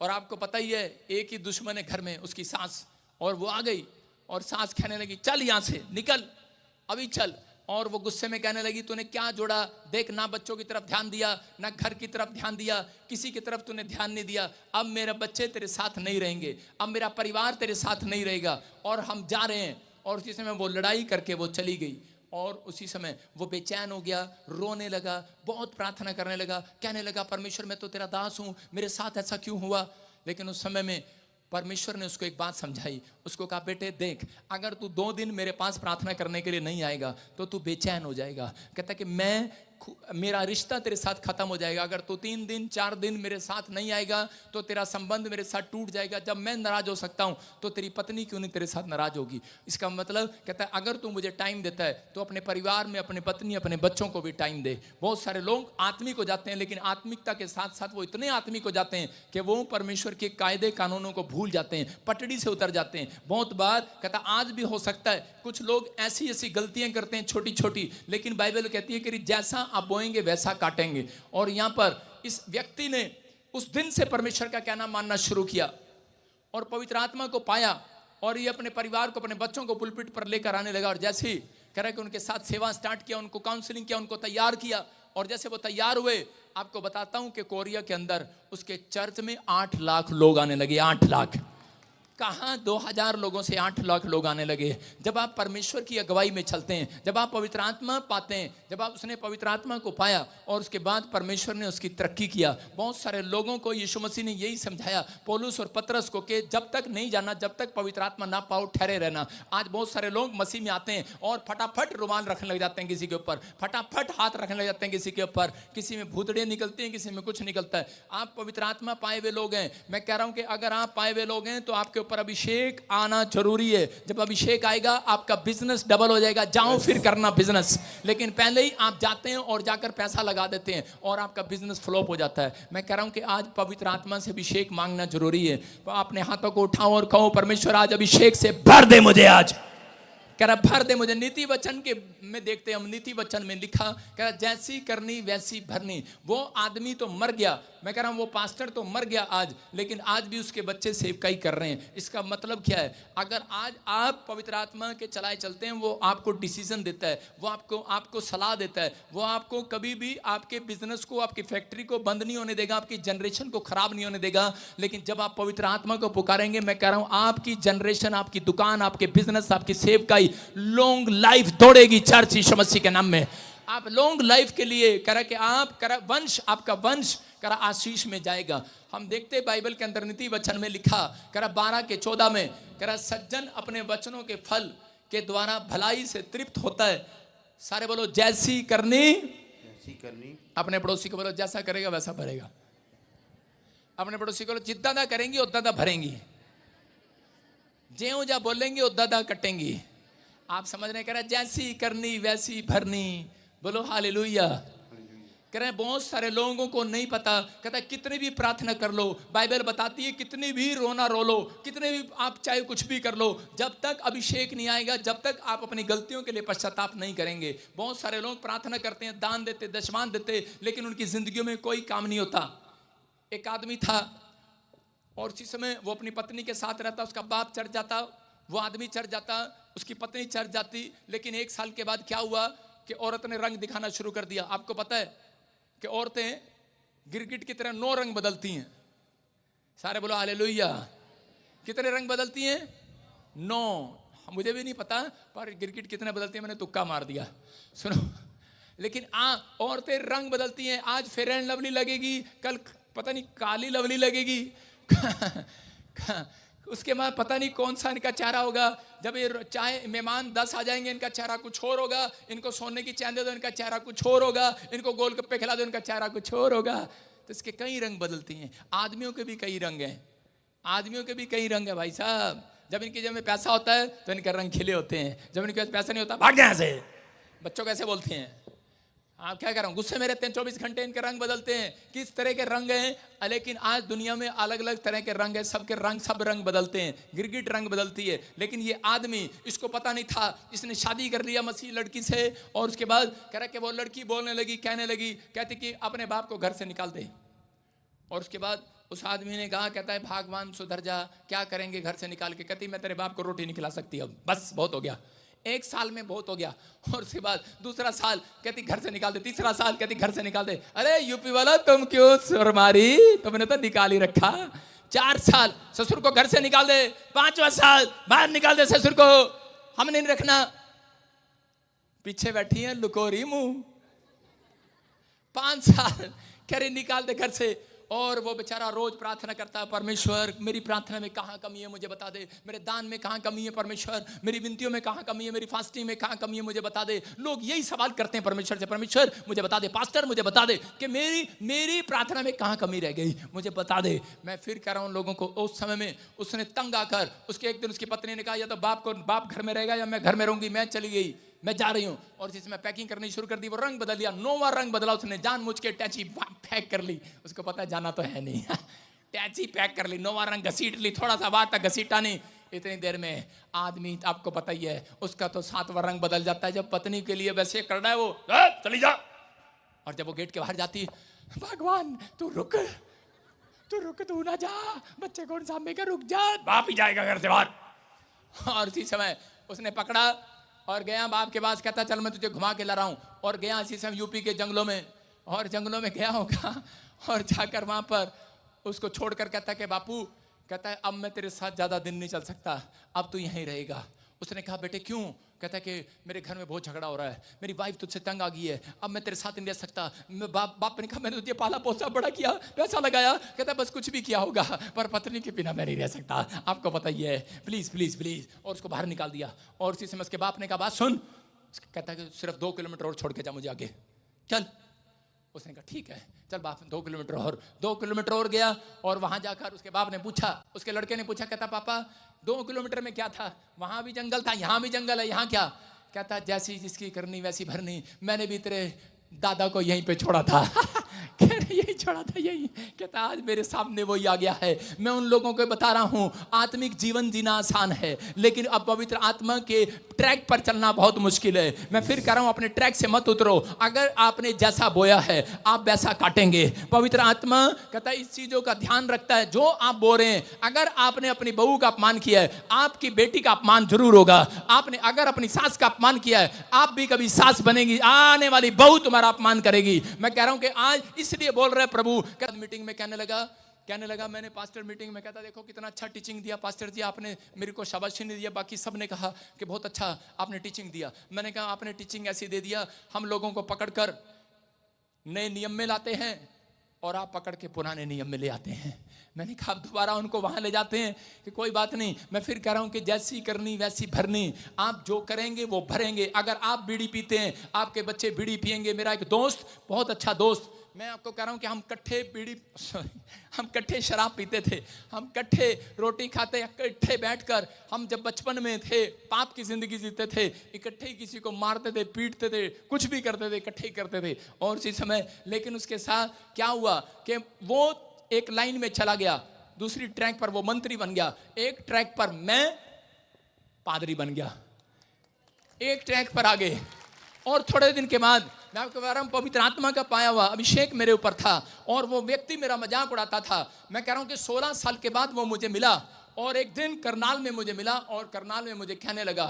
और आपको पता ही है, एक ही दुश्मन है घर में, उसकी सास। और वो आ गई और सास कहने लगी, चल यहाँ से निकल, अभी चल। और वो गुस्से में कहने लगी, तूने क्या जोड़ा, देख ना बच्चों की तरफ ध्यान दिया, ना घर की तरफ ध्यान दिया, किसी की तरफ तूने ध्यान नहीं दिया। अब मेरे बच्चे तेरे साथ नहीं रहेंगे, अब मेरा परिवार तेरे साथ नहीं रहेगा, और हम जा रहे हैं। और उसी समय वो लड़ाई करके वो चली गई। और उसी समय वो बेचैन हो गया, रोने लगा, बहुत प्रार्थना करने लगा, कहने लगा, परमेश्वर मैं तो तेरा दास हूँ, मेरे साथ ऐसा क्यों हुआ। लेकिन उस समय में परमेश्वर ने उसको एक बात समझाई। उसको कहा, बेटे देख, अगर तू 2 दिन मेरे पास प्रार्थना करने के लिए नहीं आएगा तो तू बेचैन हो जाएगा। कहता कि मेरा रिश्ता तेरे साथ खत्म हो जाएगा। अगर तू 3 दिन 4 दिन मेरे साथ नहीं आएगा तो तेरा संबंध मेरे साथ टूट जाएगा। जब मैं नाराज हो सकता हूं तो तेरी पत्नी क्यों नहीं तेरे साथ नाराज होगी। इसका मतलब कहता है, अगर तू मुझे टाइम देता है तो अपने परिवार में अपने पत्नी, अपने बच्चों को भी टाइम दे। बहुत सारे लोग आत्मिक हो जाते हैं, लेकिन आत्मिकता के साथ साथ वो इतने आत्मिक हो जाते हैं कि वो परमेश्वर के कायदे कानूनों को भूल जाते हैं, पटड़ी से उतर जाते हैं। बहुत बार कहता आज भी हो सकता है कुछ लोग ऐसी गलतियां करते हैं छोटी छोटी, लेकिन बाइबल कहती है कि जैसा आप बोएंगे वैसा काटेंगे। और यहां पर इस व्यक्ति ने उस दिन से परमेश्वर का कहना मानना शुरू किया और पवित्र आत्मा को पाया, और ये अपने परिवार को, अपने बच्चों को पुलपिट पर लेकर आने लगा। और जैसे ही कह रहा है कि उनके साथ सेवा स्टार्ट किया, उनको काउंसलिंग किया, उनको तैयार किया। और जैसे वो तैयार हुए, आपको बताता हूं कि कोरिया के अंदर उसके चर्च में 8 लाख लोग आने लगे। 8 लाख कहाँ, 2000 लोगों से 8 लाख लोग आने लगे। जब आप परमेश्वर की अगुवाई में चलते हैं, जब आप पवित्र आत्मा पाते हैं, जब आप उसने पवित्र आत्मा को पाया और उसके बाद परमेश्वर ने उसकी तरक्की किया। बहुत सारे लोगों को यीशु मसीह ने यही समझाया, पौलुस और पतरस को, कि जब तक नहीं जाना, जब तक पवित्र आत्मा ना पाओ, ठहरे रहना। आज बहुत सारे लोग मसीह में आते हैं और फटाफट रुमाल रखने लग जाते हैं किसी के ऊपर, फटाफट हाथ रखने लग जाते हैं किसी के ऊपर, किसी में भूतड़े निकलते हैं, किसी में कुछ निकलता है। आप पवित्र आत्मा पाए हुए लोग हैं। मैं कह रहा हूं कि अगर आप पाए हुए लोग हैं तो आपके पर अभिषेक आना जरूरी है। जब अभिषेक आएगा आपका बिजनेस डबल हो जाएगा। जाओ फिर करना बिजनेस, लेकिन पहले ही आप जाते हैं और जाकर पैसा लगा देते हैं और आपका बिजनेस फ्लॉप हो जाता है। मैं कह रहा हूं कि आज पवित्र आत्मा से अभिषेक मांगना जरूरी है। तो अपने हाथों को उठाओ और कहो, परमेश्वर आज अभिषेक से भर दे मुझे। आज कह रहा भर दे मुझे। नीति वचन के में देखते हैं हम, नीति वचन में लिखा, कह रहा जैसी करनी वैसी भरनी। वो आदमी तो मर गया, मैं कह रहा हूं वो पास्टर तो मर गया आज, लेकिन आज भी उसके बच्चे सेवकाई कर रहे हैं। इसका मतलब क्या है, अगर आज आप पवित्र आत्मा के चलाए चलते हैं, वो आपको डिसीजन देता है, वो आपको सलाह देता है, वो आपको कभी भी आपके बिजनेस को, आपकी फैक्ट्री को बंद नहीं होने देगा, आपकी जनरेशन को खराब नहीं होने देगा। लेकिन जब आप पवित्र आत्मा को पुकारेंगे, मैं कह रहा हूं आपकी जनरेशन, आपकी दुकान, आपके बिजनेस, आपकी सेवकाई लॉन्ग लाइफ दौड़ेगी। चर्च यीशु मसीह के नाम में आप लॉन्ग लाइफ के लिए कह रहा कि आप वंश, आपका वंश कह रहा आशीष में जाएगा। हम देखते बाइबल के अंदर नीति वचन में लिखा, कह रहा 12:14 में, कह रहा सज्जन अपने वचनों के फल के द्वारा भलाई से तृप्त होता है। सारे बोलो जैसी करनी। अपने पड़ोसी को बोलो जैसा करेगा वैसा भरेगा। अपने पड़ोसी को बोलो जितना करेंगी उतना भरेंगी, ज्यों जा बोलेंगे उतना कटेंगी। आप समझ रहे, कह रहा जैसी करनी वैसी भरनी। बोलो हालेलुया। कह रहे बहुत सारे लोगों को नहीं पता, कहता कितनी भी प्रार्थना कर लो, बाइबल बताती है कितनी भी रोना रो लो, कितने भी आप चाहे कुछ भी कर लो, जब तक अभिषेक नहीं आएगा, जब तक आप अपनी गलतियों के लिए पश्चाताप नहीं करेंगे। बहुत सारे लोग प्रार्थना करते हैं, दान देते, दशमान देते, लेकिन उनकी जिंदगियों में कोई काम नहीं होता। एक आदमी था और उसी समय वो अपनी पत्नी के साथ रहता, उसका बाप चढ़ जाता, वो आदमी चढ़ जाता, उसकी पत्नी चढ़ जाती। लेकिन 1 साल के बाद क्या हुआ कि औरत ने रंग दिखाना शुरू कर दिया। आपको पता है कि औरतें गिरगिट की तरह 9 रंग बदलती हैं। सारे बोलो हालेलुया। कितने रंग बदलती हैं? 9। मुझे भी नहीं पता पर गिरगिट कितने बदलती हैं, मैंने तुक्का मार दिया। सुनो, लेकिन औरतें रंग बदलती हैं। आज फेयर एंड लवली लगेगी, कल पता नहीं काली लवली लगेगी उसके बाद पता नहीं कौन सा इनका चेहरा होगा। जब ये चाहे मेहमान 10 आ जाएंगे, इनका चेहरा कुछ और होगा। इनको सोने की चैन दे दो, इनका चेहरा कुछ और होगा। इनको गोलगप्पे खिला दो, इनका चेहरा कुछ और होगा। तो इसके कई रंग बदलती हैं। आदमियों के भी कई रंग हैं, आदमियों के भी कई रंग है भाई साहब। जब इनकी जेब में पैसा होता है तो इनके रंग खिले होते हैं, जब इनके पास पैसा नहीं होता भाग यहाँ से। बच्चों कैसे बोलते हैं, आप क्या कर रहा हूँ, गुस्से में रहते हैं, 24 घंटे इनके रंग बदलते हैं। किस तरह के रंग हैं, लेकिन आज दुनिया में अलग अलग तरह के रंग हैं। सबके रंग, सब रंग बदलते हैं। गिरगिट रंग बदलती है, लेकिन ये आदमी, इसको पता नहीं था, इसने शादी कर लिया मसीह लड़की से। और उसके बाद कह रहा कि वो लड़की बोलने लगी, कहने लगी, कहती कि अपने बाप को घर से निकाल दे। और उसके बाद उस आदमी ने कहा, कहता है भगवान सुधर जा, क्या करेंगे घर से निकाल के। कहती मैं तेरे बाप को रोटी नहीं खिला सकती, अब बस बहुत हो गया। 1 साल में बहुत हो गया। और उसके बाद दूसरा साल कहती घर से निकाल दे, तीसरा साल कहती घर से निकाल दे। अरे यूपी वाला तुम क्यों सुर मारी, तुमने तो निकाल ही रखा। 4 साल ससुर को घर से निकाल दे, 5वां साल बाहर निकाल दे ससुर को, हमने नहीं रखना। पीछे बैठी है लुकोरी मुंह। 5 साल कह रही निकाल दे घर से। और वो बेचारा रोज प्रार्थना करता है, परमेश्वर मेरी प्रार्थना में कहाँ कमी है मुझे बता दे, मेरे दान में कहाँ कमी है परमेश्वर, मेरी विनतियों में कहाँ कमी है, मेरी फास्टिंग में कहाँ कमी है मुझे बता दे। लोग यही सवाल करते हैं परमेश्वर से, परमेश्वर मुझे बता दे, पास्टर मुझे बता दे कि मेरी प्रार्थना में कहाँ कमी रह गई, मुझे बता दे। मैं फिर कह रहा हूँ लोगों को, उस समय में उसने तंग आकर, उसके एक दिन उसकी पत्नी ने कहा या तो बाप घर में रहेगा या मैं घर में रहूंगी, मैं चली गई, मैं जा रही हूँ। और जिसमें पैकिंग करनी शुरू कर दी, वो रंग बदल दिया, 9वां रंग बदला उसने, जानबूझ के टैची पैक कर ली। उसको पता है जाना तो है नहीं टैची पैक कर ली, 9वां रंग घसीट ली, थोड़ा सा बात तक घसीटा नहीं। इतनी देर में आदमी, आपको पता ही है, उसका तो 7वां रंग बदल जाता है। जब पत्नी के लिए वैसे कर रहा है वो, चली जा। और जब वो गेट के बाहर जाती, भगवान तू रुक तू ना जा, बच्चे कौन सामने का, रुक जा, बाप ही जाएगा घर से बाहर। और इसी समय उसने पकड़ा और गया बाप के पास, कहता चल मैं तुझे घुमा के ला रहा हूँ। और गया इसी समय यूपी के जंगलों में, और जंगलों में गया होगा और जाकर वहाँ पर उसको छोड़कर कहता कि बापू, कहता है अब मैं तेरे साथ ज़्यादा दिन नहीं चल सकता, अब तू यहीं रहेगा। उसने कहा बेटे क्यों, कहता है कि मेरे घर में बहुत झगड़ा हो रहा है, मेरी वाइफ तुझसे तंग आ गई है, अब मैं तेरे साथ नहीं रह सकता। बाप ने कहा मैंने तुझे पाला पोसा बड़ा किया, पैसा लगाया, कहता है बस कुछ भी किया होगा पर पत्नी के बिना मैं नहीं रह सकता, आपको पता ही है, प्लीज़ प्लीज़ प्लीज़। और उसको बाहर निकाल दिया। और उसी समय उसके बाप ने कहा बात सुन, कहता है कि सिर्फ 2 किलोमीटर और छोड़ के जा मुझे आगे, चल। उसने कहा ठीक है चल बाप, 2 किलोमीटर और 2 किलोमीटर और गया। और वहाँ जाकर उसके बाप ने पूछा, उसके लड़के ने पूछा, कहता पापा 2 किलोमीटर में क्या था, वहाँ भी जंगल था, यहाँ भी जंगल है, यहाँ क्या। कहता जैसी जिसकी करनी वैसी भरनी, मैंने भी तेरे दादा को यहीं पे छोड़ा था यही छोड़ा था यही। कहता आज मेरे सामने वही आ गया है। मैं उन लोगों को बता रहा हूँ आत्मिक जीवन जीना आसान है, लेकिन अब पवित्र आत्मा के ट्रैक पर चलना बहुत मुश्किल है। मैं फिर कह रहा हूँ अपने ट्रैक से मत उतरो। अगर आपने जैसा बोया है आप वैसा काटेंगे। पवित्र आत्मा कहता है इस चीजों का ध्यान रखता है, जो आप बो रहे हैं। अगर आपने अपनी बहू का अपमान किया है, आपकी बेटी का अपमान जरूर होगा। आपने अगर अपनी सास का अपमान किया है, आप भी कभी सास बनेगी, आने वाली बहू तुम्हारा अपमान करेगी। मैं कह रहा हूं कि आज इसलिए बोल रहे प्रभु। मीटिंग में कहने लगा मैंने पास्टर मीटिंग में कहता देखो कितना अच्छा टीचिंग दिया पास्टर जी, आपने मेरे को शाबाशी नहीं दिया, बाकी सब ने कहा कि बहुत अच्छा आपने टीचिंग दिया। मैंने कहा आपने टीचिंग ऐसी दे दिया, हम लोगों को पकड़कर नए नियम में लाते हैं और आप पकड़ के पुराने नियम में ले आते हैं। मैंने कहा आप दोबारा उनको वहां ले जाते हैं कि कोई बात नहीं, मैं फिर कह रहा हूं कि जैसी करनी वैसी भरनी, आप जो करेंगे वो भरेंगे। अगर आप बीड़ी पीते हैं, आपके बच्चे बीड़ी पिएंगे। मेरा एक दोस्त, बहुत अच्छा दोस्त, मैं आपको कह रहा हूं कि हम कट्ठे शराब पीते थे, हम कट्ठे रोटी खाते, इकट्ठे बैठकर, हम जब बचपन में थे पाप की जिंदगी जीते थे, इकट्ठे ही किसी को मारते थे, पीटते थे, कुछ भी करते थे, इकट्ठे ही करते थे। और उसी समय लेकिन उसके साथ क्या हुआ कि वो एक लाइन में चला गया, दूसरी ट्रैक पर वो मंत्री बन गया, एक ट्रैक पर मैं पादरी बन गया, एक ट्रैक पर आगे। और थोड़े दिन के बाद मैं आपको बता रहा हूं, पवित्र आत्मा का पाया हुआ अभिषेक मेरे ऊपर था और वो व्यक्ति मेरा मजाक उड़ाता था। मैं कह रहा हूं कि 16 साल के बाद वो मुझे मिला और एक दिन करनाल में मुझे मिला और करनाल में मुझे कहने लगा,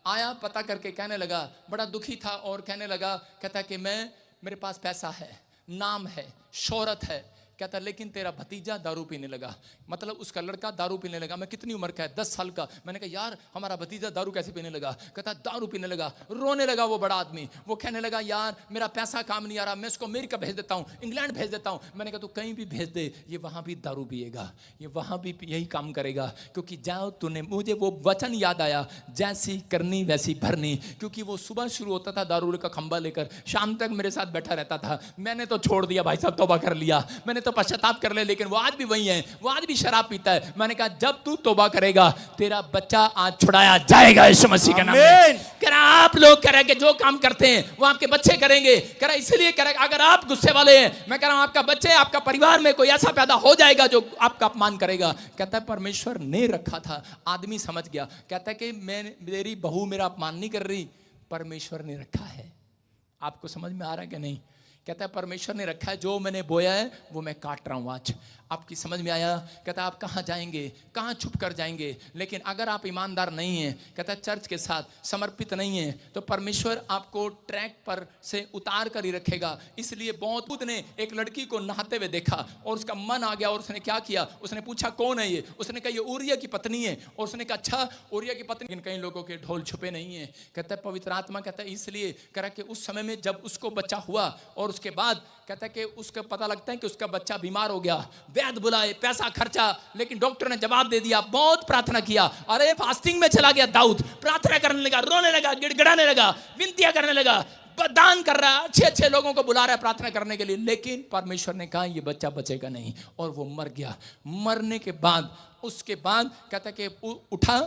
आया पता करके कहने लगा, बड़ा दुखी था और कहने लगा, कहता कि मेरे पास पैसा है, नाम है, शोहरत है, कहता लेकिन तेरा भतीजा दारू पीने लगा, मतलब उसका लड़का दारू पीने लगा। मैं कितनी उम्र का है, 10 साल का। मैंने कहा यार हमारा भतीजा दारू कैसे पीने लगा? कहता दारू पीने लगा, रोने लगा वो बड़ा आदमी। वो कहने लगा यार मेरा पैसा काम नहीं आ रहा, मैं इसको अमेरिका भेज देता हूँ, इंग्लैंड भेज देता हूँ। मैंने कहा तू कहीं भी भेज दे, ये वहाँ भी दारू पिएगा, ये वहाँ भी यही काम करेगा, क्योंकि जाओ तूने। मुझे वो वचन याद आया, जैसी करनी वैसी भरनी, क्योंकि वो सुबह शुरू होता था दारू का खंबा लेकर, शाम तक मेरे साथ बैठा रहता था। मैंने तो छोड़ दिया भाई साहब, तौबा कर लिया, मैंने तो पश्चाताप कर ले, लेकिन वो आज भी वही है, वो आज भी शराब पीता है। मैंने कहा जब तू तौबा करेगा तेरा बच्चा आज छुड़ाया जाएगा यीशु मसीह के नाम में। कह रहा आप लोग करेंगे जो काम करते हैं वो आपके बच्चे करेंगे। कह रहा इसलिए करेगा, अगर आप गुस्से वाले हैं, मैं कह रहा हूं आपका बच्चे, आपका परिवार में कोई ऐसा पैदा हो जाएगा जो आपका अपमान करेगा। कहता है परमेश्वर ने रखा था, आदमी समझ गया। कहता है कि मेरी बहू मेरा अपमान नहीं कर रही, परमेश्वर ने रखा है। आपको समझ में आ रहा है कि नहीं? कहता है परमेश्वर ने रखा है, जो मैंने बोया है वो मैं काट रहा हूं आज। आपकी समझ में आया? कहता है आप कहाँ जाएंगे, कहाँ छुप कर जाएंगे? लेकिन अगर आप ईमानदार नहीं हैं, कहता है चर्च के साथ समर्पित नहीं है, तो परमेश्वर आपको ट्रैक पर से उतार कर ही रखेगा। इसलिए बहुत खुद ने एक लड़की को नहाते हुए देखा और उसका मन आ गया और उसने क्या किया, उसने पूछा कौन है ये? उसने कहा ये ऊरिया की पत्नी है। और उसने कहा अच्छा ऊरिया की पत्नी, लेकिन कई लोगों के ढोल छुपे नहीं है। कहता है पवित्र आत्मा कहता है इसलिए करा कि उस समय में जब उसको बच्चा हुआ और उसके बाद कहता है कि उसका पता लगता है कि उसका बच्चा बीमार हो गया, वैद्य बुलाए, पैसा खर्चा, लेकिन डॉक्टर ने जवाब दे दिया। बहुत प्रार्थना किया, अरे फास्टिंग में चला गया दाऊद, प्रार्थना करने लगा, रोने लगा, गिड़गिड़ाने लगा, विनतियां करने लगा, दान कर रहा है, अच्छे अच्छे लोगों को बुला रहा है प्रार्थना करने के लिए, लेकिन परमेश्वर ने कहा ये बच्चा बचेगा नहीं और वो मर गया। मरने के बाद उसके बाद कहता कि उठा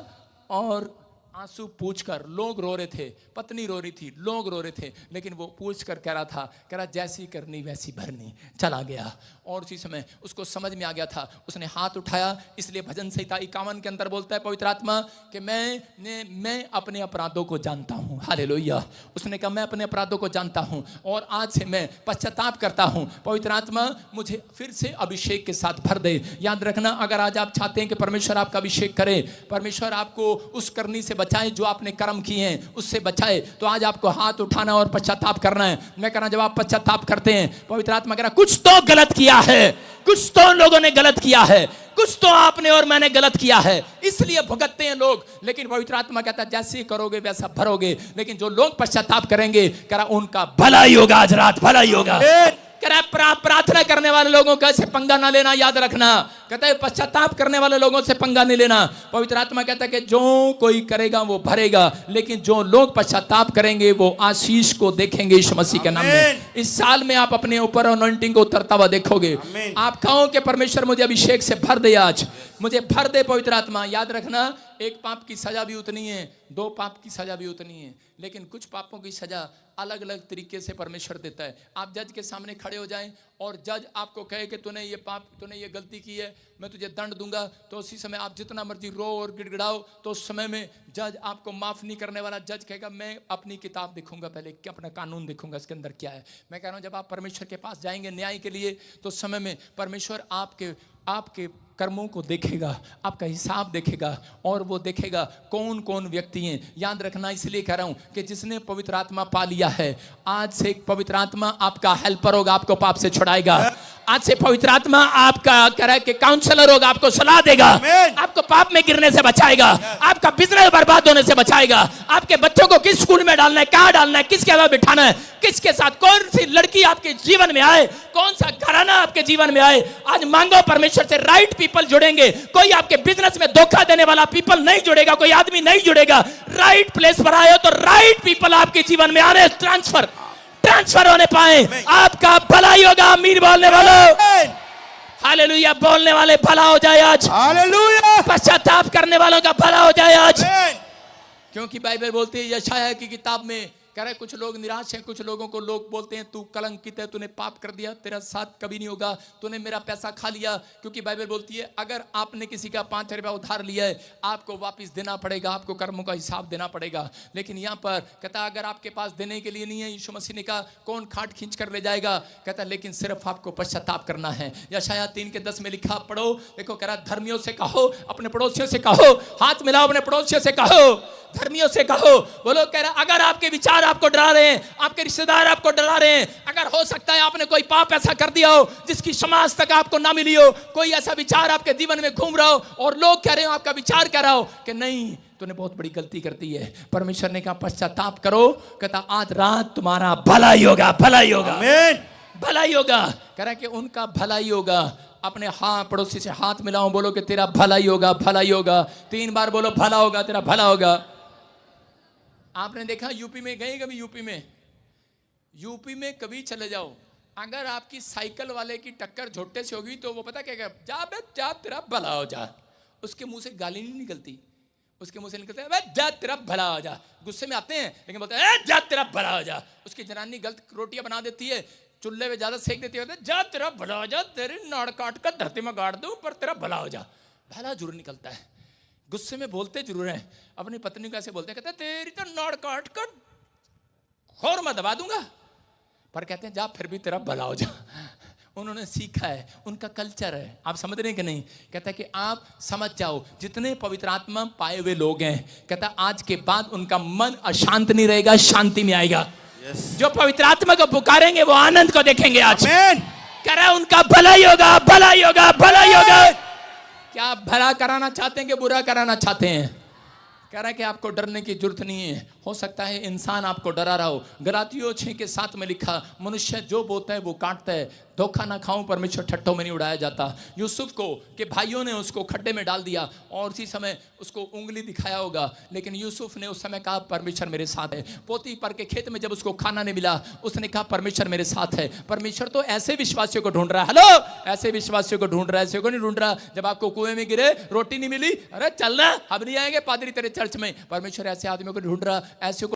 और आंसू पूछकर, लोग रो रहे थे, पत्नी रो रही थी, लोग रो रहे थे, लेकिन वो पूछकर कह रहा था, कह रहा जैसी करनी वैसी भरनी। चला गया और उसी समय उसको समझ में आ गया था, उसने हाथ उठाया। इसलिए भजन संहिता 51 के अंदर बोलता है पवित्र आत्मा कि मैं अपने अपराधों को जानता हूँ। हालेलुया। उसने कहा मैं अपने अपराधों को जानता हूँ और आज से मैं पश्चाताप करता हूँ। पवित्र आत्मा मुझे फिर से अभिषेक के साथ भर दे। याद रखना, अगर आज आप चाहते हैं कि परमेश्वर आपका अभिषेक करे, परमेश्वर आपको उस करनी से बचाए जो आपने कर्म किए हैं, उससे बचाए, तो आज आपको हाथ उठाना और पश्चाताप करना है। मैं कह रहा जब आप पश्चाताप करते हैं, पवित्र आत्मा कह रहा कुछ तो गलत किया है, कुछ तो लोगों ने गलत किया है, कुछ तो आपने और मैंने गलत किया है, इसलिए भुगतते हैं लोग। लेकिन पवित्र आत्मा कहता है जैसे करोगे वैसा भरोगे। लेकिन जो लोग पश्चाताप करेंगे, कह रहा उनका भला ही होगा, आज रात भला ही होगा। कह रहा है प्रार्थना करने वाले लोगों का से पंगा ना लेना, याद रखना। कहता है पश्चाताप करने वाले लोगों से पंगा नहीं लेना। पवित्र आत्मा कहता है कि जो कोई करेगा वो भरेगा, लेकिन जो लोग पश्चाताप करेंगे वो आशीष को देखेंगे यीशु मसीह के नाम में। इस साल में आप अपने ऊपर अनॉइंटिंग को उतरता हुआ देखोगे। आप कहो कि परमेश्वर मुझे अभिषेक से भर दे, आज मुझे भर दे पवित्र आत्मा। याद रखना, एक पाप की सजा भी उतनी है, दो पाप की सजा भी उतनी है, लेकिन कुछ पापों की सजा अलग अलग तरीके से परमेश्वर देता है। आप जज के सामने खड़े हो जाएं और जज आपको कहे कि तूने ये पाप, तूने ये गलती की है, मैं तुझे दंड दूंगा, तो उसी समय आप जितना मर्जी रो और गिड़गिड़ाओ, तो उस समय में जज आपको माफ नहीं करने वाला। जज कहेगा मैं अपनी किताब देखूंगा, पहले क्या अपना कानून देखूंगा, इसके अंदर क्या है। मैं कह रहा हूं जब आप परमेश्वर के पास जाएंगे न्याय के लिए, तो उस समय में परमेश्वर आपके कर्मों को देखेगा, आपका हिसाब देखेगा और वो देखेगा कौन कौन व्यक्ति हैं। याद रखना, इसलिए कह रहा हूं कि जिसने पवित्र आत्मा पा लिया है, आज से एक पवित्र आत्मा आपका हेल्पर होगा, आपको पाप से छुड़ाएगा। आज से पवित्र आत्मा आपका कह रहा है कि काउंसलर होगा, आपको सलाह देगा, Amen. आपको पाप में गिरने से बचाएगा, आपका बिजनेस बर्बाद होने से बचाएगा, आपके बच्चों को किस स्कूल में डालना है, कहां डालना है, किसके साथ बिठाना है, किसके साथ, कौन सी लड़की आपके जीवन में आए, कौन सा घराना आपके जीवन में आए। आज मांगो परमेश्वर से, राइट पीपल जुड़ेंगे। कोई आपके बिजनेस में धोखा देने वाला पीपल नहीं जुड़ेगा, कोई आदमी नहीं जुड़ेगा। राइट प्लेस पर आए हो तो राइट पीपल आपके जीवन में आने, ट्रांसफर होने पाए, आपका भलाई होगा। आमीन बोलने वालों, हालेलुया बोलने वाले भला हो जाए आज, हालेलुया, पश्चाताप करने वालों का भला हो जाए आज। आमीन। क्योंकि बाइबल बोलती है यशायाह की किताब में, कह रहे कुछ लोग निराश हैं, कुछ लोगों को लोग बोलते हैं तू कलंकित है, तूने पाप कर दिया, तेरा साथ कभी नहीं होगा, तूने मेरा पैसा खा लिया। क्योंकि बाइबल बोलती है अगर आपने किसी का 5 रुपया उधार लिया है, आपको वापस देना पड़ेगा, आपको कर्मों का हिसाब देना पड़ेगा। लेकिन यहाँ पर कहता अगर आपके पास देने के लिए नहीं है, यीशु मसीह ने कहा कौन खाट खींच कर ले जाएगा, कहता लेकिन सिर्फ आपको पश्चाताप करना है। यशायाह 3:10 में लिखा, पढ़ो, देखो कह रहा धर्मियों से कहो, अपने पड़ोसियों से कहो, हाथ मिलाओ, अपने पड़ोसियों से कहो, धर्मियों से कहो। बोलो, कह रहा अगर आपके विचार आपको डरा रहे हैं, आपके रिश्तेदार आपको डरा रहे हैं, अगर हो सकता है आपने कोई पाप ऐसा कर दिया हो जिसकी समाज तक आपको ना मिली हो, कोई ऐसा विचार आपके जीवन में घूम रहा हो और लोग कह रहे हो, आपका विचार कह रहा हो कि नहीं तूने बहुत बड़ी गलती कर दी है, परमेश्वर ने कहा पश्चाताप करो। कहता आज रात तुम्हारा भलाई होगा, भलाई होगा, आमीन, भलाई होगा। कह रहा कि उनका भलाई होगा। अपने हाँ पड़ोसी से हाथ मिलाओ, बोलो कि तेरा भलाई होगा, भलाई होगा। 3 बार बोलो भला होगा, तेरा भला होगा। आपने देखा यूपी में गए कभी, यूपी में कभी चले जाओ, अगर आपकी साइकिल वाले की टक्कर झोटे से होगी तो वो पता क्या जा बे जा तेरा भला हो जा। उसके मुंह से गाली नहीं निकलती, उसके मुंह से निकलता है जा तेरा भला हो जा। गुस्से में आते हैं लेकिन बोलते हैं जा तेरा भला हो जा। उसकी जनानी गलत रोटियां बना देती है, चूल्हे में ज्यादा सेक देती है, जा तेरा भला हो जा, तेरी नाड़ काट कर धरती में गाड़ दूं पर तेरा भला हो जा। भला जरूर निकलता है, गुस्से में बोलते जरूर हैं। अपनी पत्नी को ऐसे बोलते हैं, कहते तेरी तो नाड़ काट कर खोर में दबा दूंगा, पर कहते हैं जा फिर भी तेरा भला हो जा। उन्होंने सीखा है, उनका कल्चर है। आप समझ रहे हैं कि नहीं? कहता है कि आप समझ जाओ जितने पवित्र आत्मा पाए हुए लोग हैं, कहता आज के बाद उनका मन अशांत नहीं रहेगा, शांति में आएगा। जो पवित्र आत्मा को पुकारेंगे वो आनंद को देखेंगे आज। कह रहा है उनका भलाई होगा, भलाई होगा, भलाई होगा। क्या आप भला कराना चाहते हैं कि बुरा कराना चाहते हैं? कह रहा है कि आपको डरने की जरूरत नहीं है। हो सकता है इंसान आपको डरा रहा हो। गलातियों 6:7 में लिखा, मनुष्य जो बोता है वो काटता है, धोखा ना खाऊं, परमेश्वर ठट्ठों में नहीं उड़ाया जाता। यूसुफ को के भाइयों ने उसको खड्डे में डाल दिया और उसी समय उसको उंगली दिखाया होगा, लेकिन यूसुफ ने उस समय कहा परमेश्वर मेरे साथ है। पोतीफर के खेत में जब उसको खाना नहीं मिला, उसने कहा परमेश्वर मेरे साथ है। परमेश्वर तो ऐसे विश्वासियों को ढूंढ रहा है, हेलो, ऐसे विश्वासियों को ढूंढ रहा है, ऐसे को नहीं ढूंढ रहा। जब आपको कुएं में गिरे, रोटी नहीं मिली, अरे चलना अब नहीं आएंगे पादरी तेरे चर्च में। परमेश्वर ऐसे आदमियों को ढूंढ रहा, ऐसे को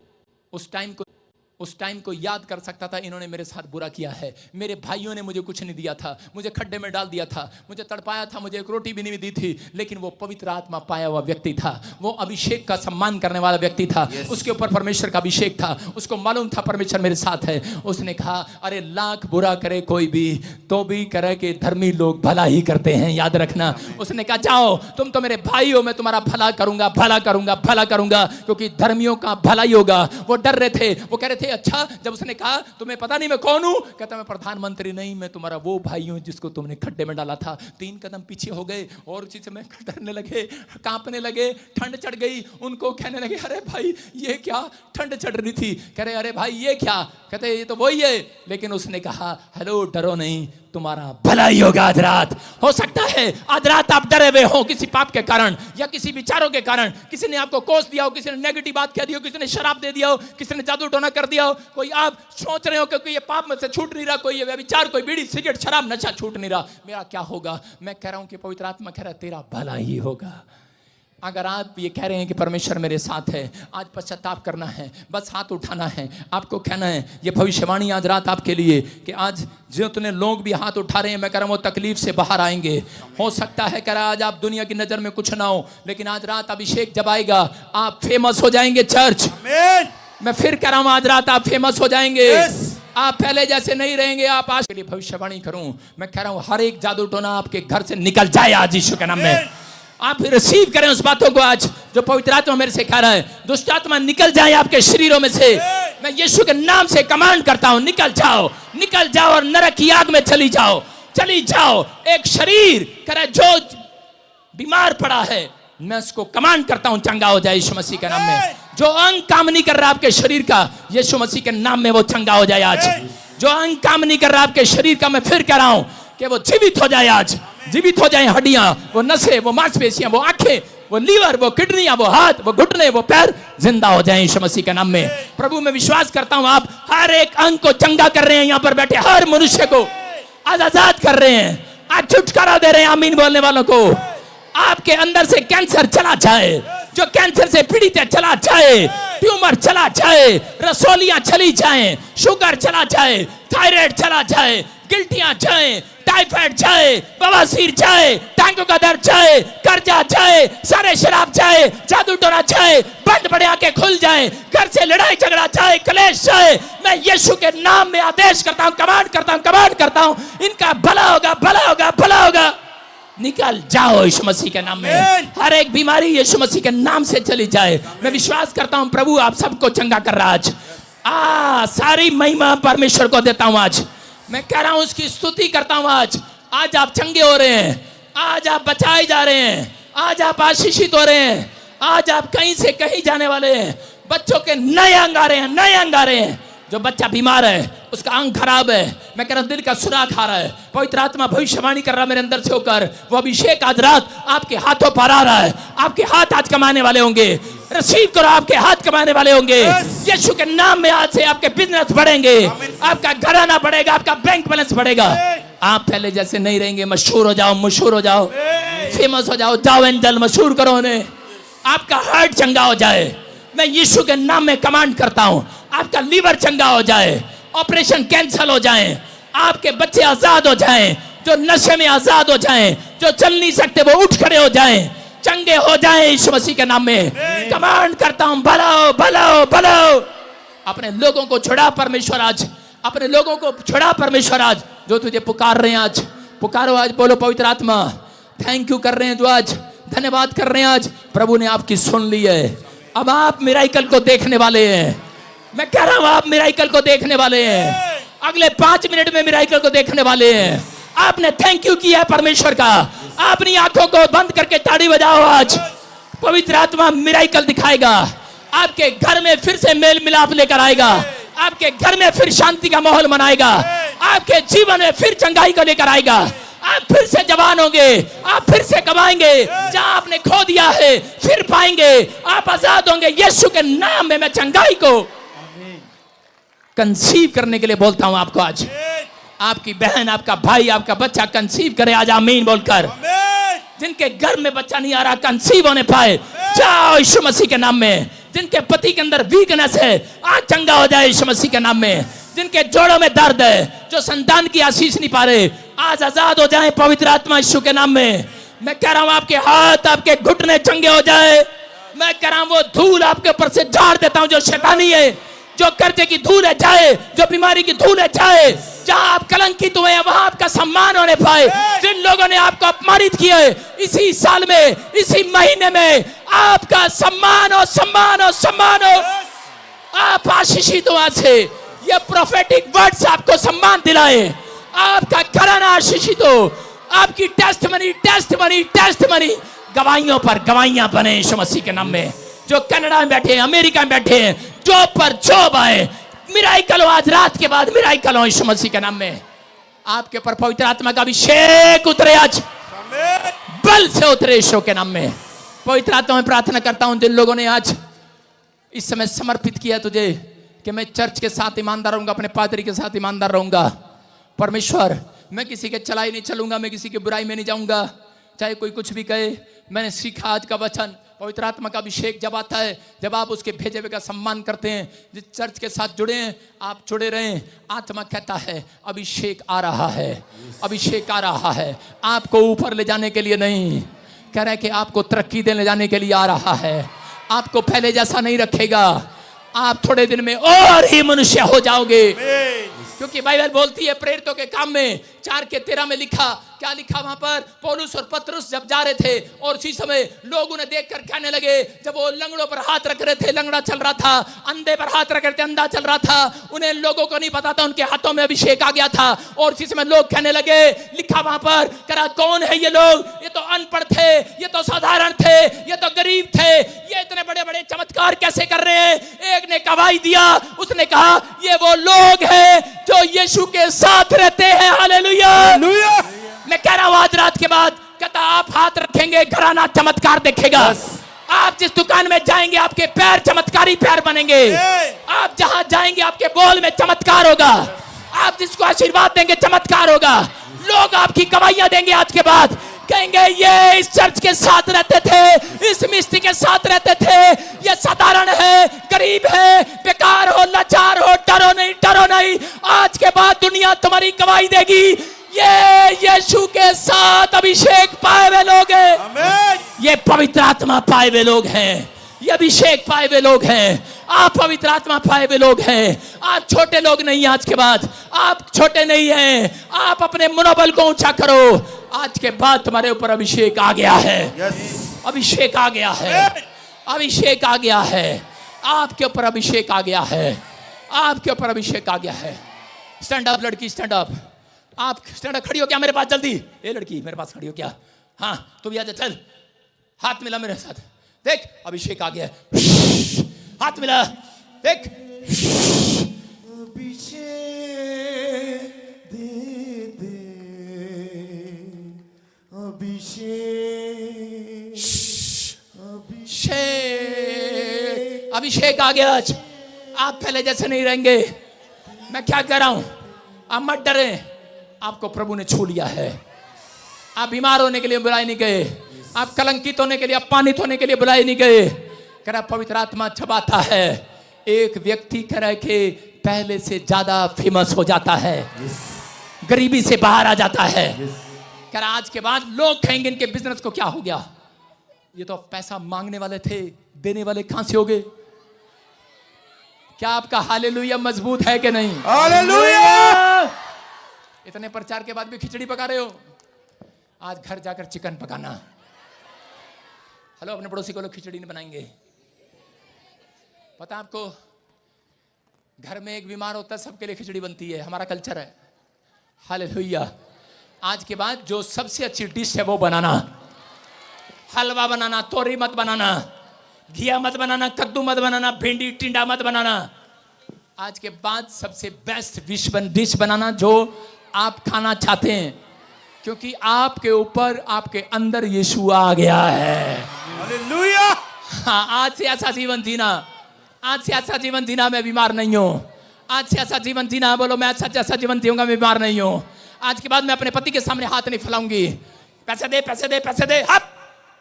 उस टाइम को याद कर सकता था, इन्होंने मेरे साथ बुरा किया है, मेरे भाइयों ने मुझे कुछ नहीं दिया था, मुझे खड्डे में डाल दिया था, मुझे तड़पाया था, मुझे एक रोटी भी नहीं दी थी। लेकिन वो पवित्र आत्मा पाया हुआ व्यक्ति था, वो अभिषेक का सम्मान करने वाला व्यक्ति था। उसके ऊपर परमेश्वर का अभिषेक था, उसको मालूम था परमेश्वर मेरे साथ है। उसने कहा अरे लाख बुरा करे कोई भी तो भी करे कि धर्मी लोग भला ही करते हैं, याद रखना। उसने कहा जाओ तुम तो मेरे भाई हो, मैं तुम्हारा भला करूंगा, भला करूंगा, भला करूंगा, क्योंकि धर्मियों का भला ही होगा। वो डर रहे थे, वो कह रहे थे अच्छा। जब उसने कहा तुम्हें पता नहीं मैं कौन हूं, कहता मैं प्रधानमंत्री नहीं, मैं तुम्हारा वो भाई हूं जिसको तुमने खड्डे में डाला था। 3 कदम पीछे हो गए और उसी समय डरने लगे, कांपने लगे, ठंड चढ़ गई। उनको कहने लगे अरे भाई ये क्या, ठंड चढ़ रही थी। कह रहे अरे भाई ये क्या, कहते ये तो वही है। लेकिन उसने कहा हेलो डरो नहीं, तुम्हारा भलाई होगा आज रात। हो सकता है आज रात आप डरे हुए हो किसी पाप के कारण या किसी विचारों के कारण, किसी ने आपको कोस दिया हो, किसी ने नेगेटिव बात कह दी हो, किसी ने शराब दे दिया हो, किसी ने जादू टोना कर दिया हो, कोई आप सोच रहे हो कि ये पाप में से छूट नहीं रहा, कोई ये विचार, कोई बीड़ी सिगरेट शराब नशा छूट नहीं रहा, मेरा क्या होगा? मैं कह रहा हूं कि पवित्र आत्मा कह रहा है तेरा भला ही होगा। अगर आप ये कह रहे हैं कि परमेश्वर मेरे साथ है, आज पश्चाताप करना है, बस हाथ उठाना है, आपको कहना है ये भविष्यवाणी आज रात आपके लिए कि आज जितने लोग भी हाथ उठा रहे हैं, मैं कह रहा हूं वो तकलीफ से बाहर आएंगे। हो सकता है कह रहा आज आप दुनिया की नजर में कुछ ना हो, लेकिन आज रात अभिषेक जब आएगा आप फेमस हो जाएंगे चर्च। मैं फिर कह रहा हूं आज रात आप फेमस हो जाएंगे। आप पहले जैसे नहीं रहेंगे। आप आज के लिए भविष्यवाणी करूं, मैं कह रहा हूं हर एक जादू टोना आपके घर से निकल जाए आज यीशु के नाम में। आप रिसीव करें उस बातों को आज जो पवित्र आत्मा मेरे से कह रहा है। दुष्ट आत्मा निकल जाए आपके शरीरों में से, मैं यीशु के नाम से कमांड करता हूं, निकल जाओ, निकल जाओ और नरक की आग में चली जाओ। चली जाओ। एक शरीर कह रहा है जो बीमार पड़ा है, मैं उसको कमांड करता हूं चंगा हो जाए यीशु मसीह के नाम में। जो अंग काम नहीं कर रहा आपके शरीर का, यीशु मसीह के नाम में वो चंगा हो जाए आज। जो अंग काम नहीं कर रहा आपके शरीर का, मैं फिर कह रहा हूं कि वो जीवित हो जाए आज। जीवित हो जाए हड्डियां, वो नसें, वो मांसपेशियां, वो आंखें, वो लीवर, वो किडनियां, वो हाथ, वो घुटने, वो पैर जिंदा हो जाए यीशु मसीह के नाम में। प्रभु मैं विश्वास करता हूं आप हर एक अंग को चंगा कर रहे हैं। यहां पर बैठे हर मनुष्य को आज आजाद कर रहे हैं, आज छुटकारा दे रहे हैं। आमीन बोलने वालों को आपके अंदर से कैंसर चला जाए, जो कैंसर से पीड़ित है चला जाए, ट्यूमर चला जाए, रसोलियां चली जाएं, शुगर चला जाए, थायराइड चला जाए, गिल्टियां जाए, टाइफाइड जाए, बवासीर जाए, टांगों का दर्द जाए, कर्जा जाए, सारे शराब जाए, जादू टोना जाए, बंद पड़े आंखें खुल जाए, घर से लड़ाई झगड़ा जाए, कलेश जाए। मैं यीशु के नाम में आदेश करता हूं, कमांड करता हूं, कमांड करता हूं, इनका भला होगा, भला होगा, भला होगा। निकल जाओ यीशु मसीह के नाम में। हर एक बीमारी यीशु मसीह के नाम से चली जाए। मैं विश्वास करता हूं प्रभु आप सबको चंगा कर रहा आज। सारी महिमा परमेश्वर को देता हूं आज। मैं कह रहा हूं उसकी स्तुति करता हूं आज। आज आप चंगे हो रहे हैं, आज आप बचाए जा रहे हैं, आज आप आशीषित हो रहे हैं, आज आप कहीं से कहीं जाने वाले हैं। बच्चों के नए अंग आ रहे हैं, नए अंग आ रहे हैं। जो बच्चा बीमार है, उसका अंग खराब है, मैं कह रहा हूं दिल का सुराख आ रहा है, पवित्र आत्मा भविष्यवाणी कर रहा है मेरे अंदर से होकर। वो अभिषेक आज रात आपके हाथों पर आ रहा है। आपके हाथ आज कमाने वाले होंगे। रिसीव करो, आपके हाथ कमाने वाले होंगे। यीशु के नाम में आज से आपके बिजनेस बढ़ेंगे, आपका घराना बढ़ेगा, आपका बैंक बैलेंस बढ़ेगा। आप पहले जैसे नहीं रहेंगे। मशहूर हो जाओ, मशहूर हो जाओ, फेमस हो जाओ, जाओ एंजल मशहूर करो उन्हें। आपका हार्ट चंगा हो जाए। मैं यीशु के नाम में कमांड करता हूं आपका लीवर चंगा हो जाए, ऑपरेशन कैंसिल हो जाए, आपके बच्चे आजाद हो जाएं, जो नशे में आजाद हो जाएं, जो चल नहीं सकते वो उठ खड़े हो जाएं, चंगे हो जाएं यीशु मसीह के नाम में। कमांड करता हूं भला हो, भला हो, भला हो। अपने लोगों को छुड़ा परमेश्वर आज, अपने लोगों को छुड़ा परमेश्वर आज। जो तुझे पुकार रहे हैं आज, पुकारो आज। बोलो पवित्र आत्मा थैंक यू कर रहे हैं, जो आज धन्यवाद कर रहे हैं आज। प्रभु ने आपकी सुन ली है। अब आप मिराकल को देखने वाले हैं। मैं कह रहा हूं आप मिराकल को देखने वाले हैं। अगले 5 मिनट में मिराकल को देखने वाले हैं। आपने थैंक यू किया है परमेश्वर का। अपनी आंखों को बंद करके ताड़ी बजाओ आज। पवित्र आत्मा मिराकल दिखाएगा। आपके घर में फिर से मेल मिलाप लेकर आएगा। आपके घर में फिर शांति का माहौल बनाएगा। आपके जीवन में फिर चंगाई को लेकर आएगा। आप फिर से जवान होंगे, आप फिर से कमाएंगे। जहां आपने खो दिया है फिर पाएंगे। आप आजाद होंगे। यीशु के नाम में मैं चंगाई को कंसीव करने के लिए बोलता हूं आपको आज। आपकी बहन, आपका भाई, आपका बच्चा कंसीव करे आज आमीन बोलकर। जिनके घर में बच्चा नहीं आ रहा कंसीव होने पाए, जाओ यीशु मसीह के नाम में। जिनके पति के अंदर वीकनेस है आज चंगा हो जाए यीशु मसीह के नाम में। जिनके जोड़ों में दर्द है, जो संतान की आशीष नहीं पा रहे, आज आजाद हो जाए पवित्र आत्मा यीशु के नाम में। मैं कह रहा हूं आपके हाथ, आपके घुटने चंगे हो जाए। मैं कह रहा हूं वो धूल आपके ऊपर से झाड़ देता हूं जो शैतानी है, जो कर्जे की धूल है जाए, जो बीमारी की धूल है जाए। जहां आप कलंकित हुए हैं वहां आपका सम्मान होने पाए। जिन लोगों ने आपको अपमानित किया है इसी साल में, इसी महीने में आपका सम्मान हो, सम्मान हो, सम्मान हो। आप आशीषित हो आज से। ये प्रोफेटिक वर्ड्स आपको सम्मान दिलाए। आपका घराना आशीषित हो। आपकी टेस्टमनी, टेस्टमनी, टेस्टमनी गवाहियों पर गवाहियां बने यीशु मसीह के नाम में। जो कनाडा में बैठे हैं, अमेरिका में बैठे हैं, जॉब पर जॉब आए, मिराकल हो आज रात के बाद, मिराकल हो यीशु मसीह के नाम में। आपके पर पवित्र आत्मा का अभिषेक उतरे आज, बल से उतरे यीशु के नाम में। पवित्र आत्मा में प्रार्थना करता हूं जिन लोगों ने आज इस समय समर्पित किया तुझे कि मैं चर्च के साथ ईमानदार रहूंगा, अपने पादरी के साथ ईमानदार रहूंगा। परमेश्वर मैं किसी के चलाई नहीं चलूंगा, मैं किसी की बुराई में नहीं जाऊंगा, चाहे कोई कुछ भी कहे। मैंने सीखा आज का वचन, पवित्र आत्मा का अभिषेक जब आता है, जब आप उसके भेजे हुए का सम्मान करते हैं, जिस चर्च के साथ जुड़े हैं आप जुड़े रहें। आत्मा कहता है अभिषेक आ रहा है, अभिषेक आ रहा है। आपको ऊपर ले जाने के लिए नहीं, कह रहा है कि आपको तरक्की देने जाने के लिए आ रहा है। आपको पहले जैसा नहीं रखेगा। आप थोड़े दिन में और ही मनुष्य हो जाओगे। क्योंकि बाइबल बोलती है प्रेरितों के काम में 4:13 में लिखा, क्या लिखा वहां पर, पौलुस और पतरस जब जा रहे थे और उसी समय लोग उन्हें देखकर कहने लगे, जब वो लंगड़ों पर हाथ रख रहे थे लंगड़ा चल रहा था, अंधे पर हाथ रख रहे थे अंधा चल रहा था, उन्हें लोगों को नहीं पता था उनके हाथों में अभिषेक आ गया था। और उसी समय लोग कहने लगे, लिखा वहां पर, करा कौन है ये लोग, ये तो अनपढ़ थे, ये तो साधारण थे, ये तो गरीब थे, ये इतने बड़े बड़े चमत्कार कैसे कर रहे हैं। एक ने गवाही दिया, उसने कहा ये वो लोग हैं जो यीशु के साथ रहते हैं। हालेलुया। मैं कह रहा हूं आज रात के बाद, कहता आप हाथ रखेंगे घराना चमत्कार देखेगा। आप जिस दुकान में जाएंगे आपके पैर चमत्कारी पैर बनेंगे। आप जहां जाएंगे आपके बोल में चमत्कार होगा। आप जिसको आशीर्वाद देंगे चमत्कार होगा। लोग आपकी गवाहियां देंगे आज के बाद, कहेंगे ये इस चर्च के साथ रहते थे, इस मिस्त्री के साथ रहते थे, ये साधारण है, गरीब है, बेकार हो, लाचार हो, डरो नहीं, डरो नहीं। आज के बाद दुनिया तुम्हारी गवाही देगी, ये यीशु के साथ अभिषेक पाए हुए लोग हैं, ये पवित्र आत्मा पाए हुए लोग हैं, ये अभिषेक पाए हुए लोग हैं, आप पवित्र आत्मा पाए हुए लोग हैं। आप छोटे लोग नहीं, आज के बाद आप छोटे नहीं हैं। आप अपने मनोबल को ऊंचा करो। आज के बाद तुम्हारे ऊपर अभिषेक आ गया है। अभिषेक आ गया है, अभिषेक आ गया है, आपके ऊपर अभिषेक आ गया है, आपके ऊपर अभिषेक आ गया है। स्टैंड अप लड़की, स्टैंड अप। आप स्टैंड अप, खड़ी हो क्या मेरे पास जल्दी। ए लड़की मेरे पास खड़ी हो क्या, हाँ तू भी आ जा, चल हाथ मिला मेरे साथ। देख अभिषेक आ गया है, हाथ मिला, देख अभिषेक आ गया आज। आप पहले जैसे नहीं रहेंगे। मैं क्या कह रहा हूं, आप मत डरें, आपको प्रभु ने छू लिया है। आप बीमार होने के लिए बुलाए नहीं गए, आप कलंकित होने के लिए, अपमानित होने के लिए बुलाए नहीं गए। कह रहा पवित्र आत्मा जब आता है, एक व्यक्ति कह रहा है कि पहले से ज्यादा फेमस हो जाता है, गरीबी से बाहर आ जाता है। कह रहा आज के बाद लोग कहेंगे इनके बिजनेस को क्या हो गया, ये तो पैसा मांगने वाले थे, देने वाले कहां से हो गए। क्या आपका हालेलुया मजबूत है कि नहीं। हालेलुया। इतने प्रचार के बाद भी खिचड़ी पका रहे हो, आज घर जाकर चिकन पकाना। हेलो, अपने पड़ोसी को लोग खिचड़ी नहीं बनाएंगे। पता आपको, घर में एक बीमार होता है सबके लिए खिचड़ी बनती है, हमारा कल्चर है। हालेलुया। आज के बाद जो सबसे अच्छी डिश है वो बनाना, हलवा बनाना, तोरी मत बनाना, घिया मत बनाना, कद्दू मत बनाना, भिंडी टिंडा मत बनाना। आज के बाद सबसे बेस्ट डिश बनाना जो आप खाना चाहते हैं, क्योंकि आपके ऊपर, आपके अंदर यीशु आ गया है। हालेलुया। हाँ, आज से ऐसा जीवन जीना, आज से ऐसा जीवन जीना, मैं बीमार नहीं हूं। आज से ऐसा जीवन जीना, बोलो मैं अच्छा ऐसा जीवन जीऊंगा, मैं बीमार नहीं हूं। आज के बाद मैं अपने पति के सामने हाथ नहीं फैलाऊंगी, पैसे दे पैसे दे पैसे दे, हप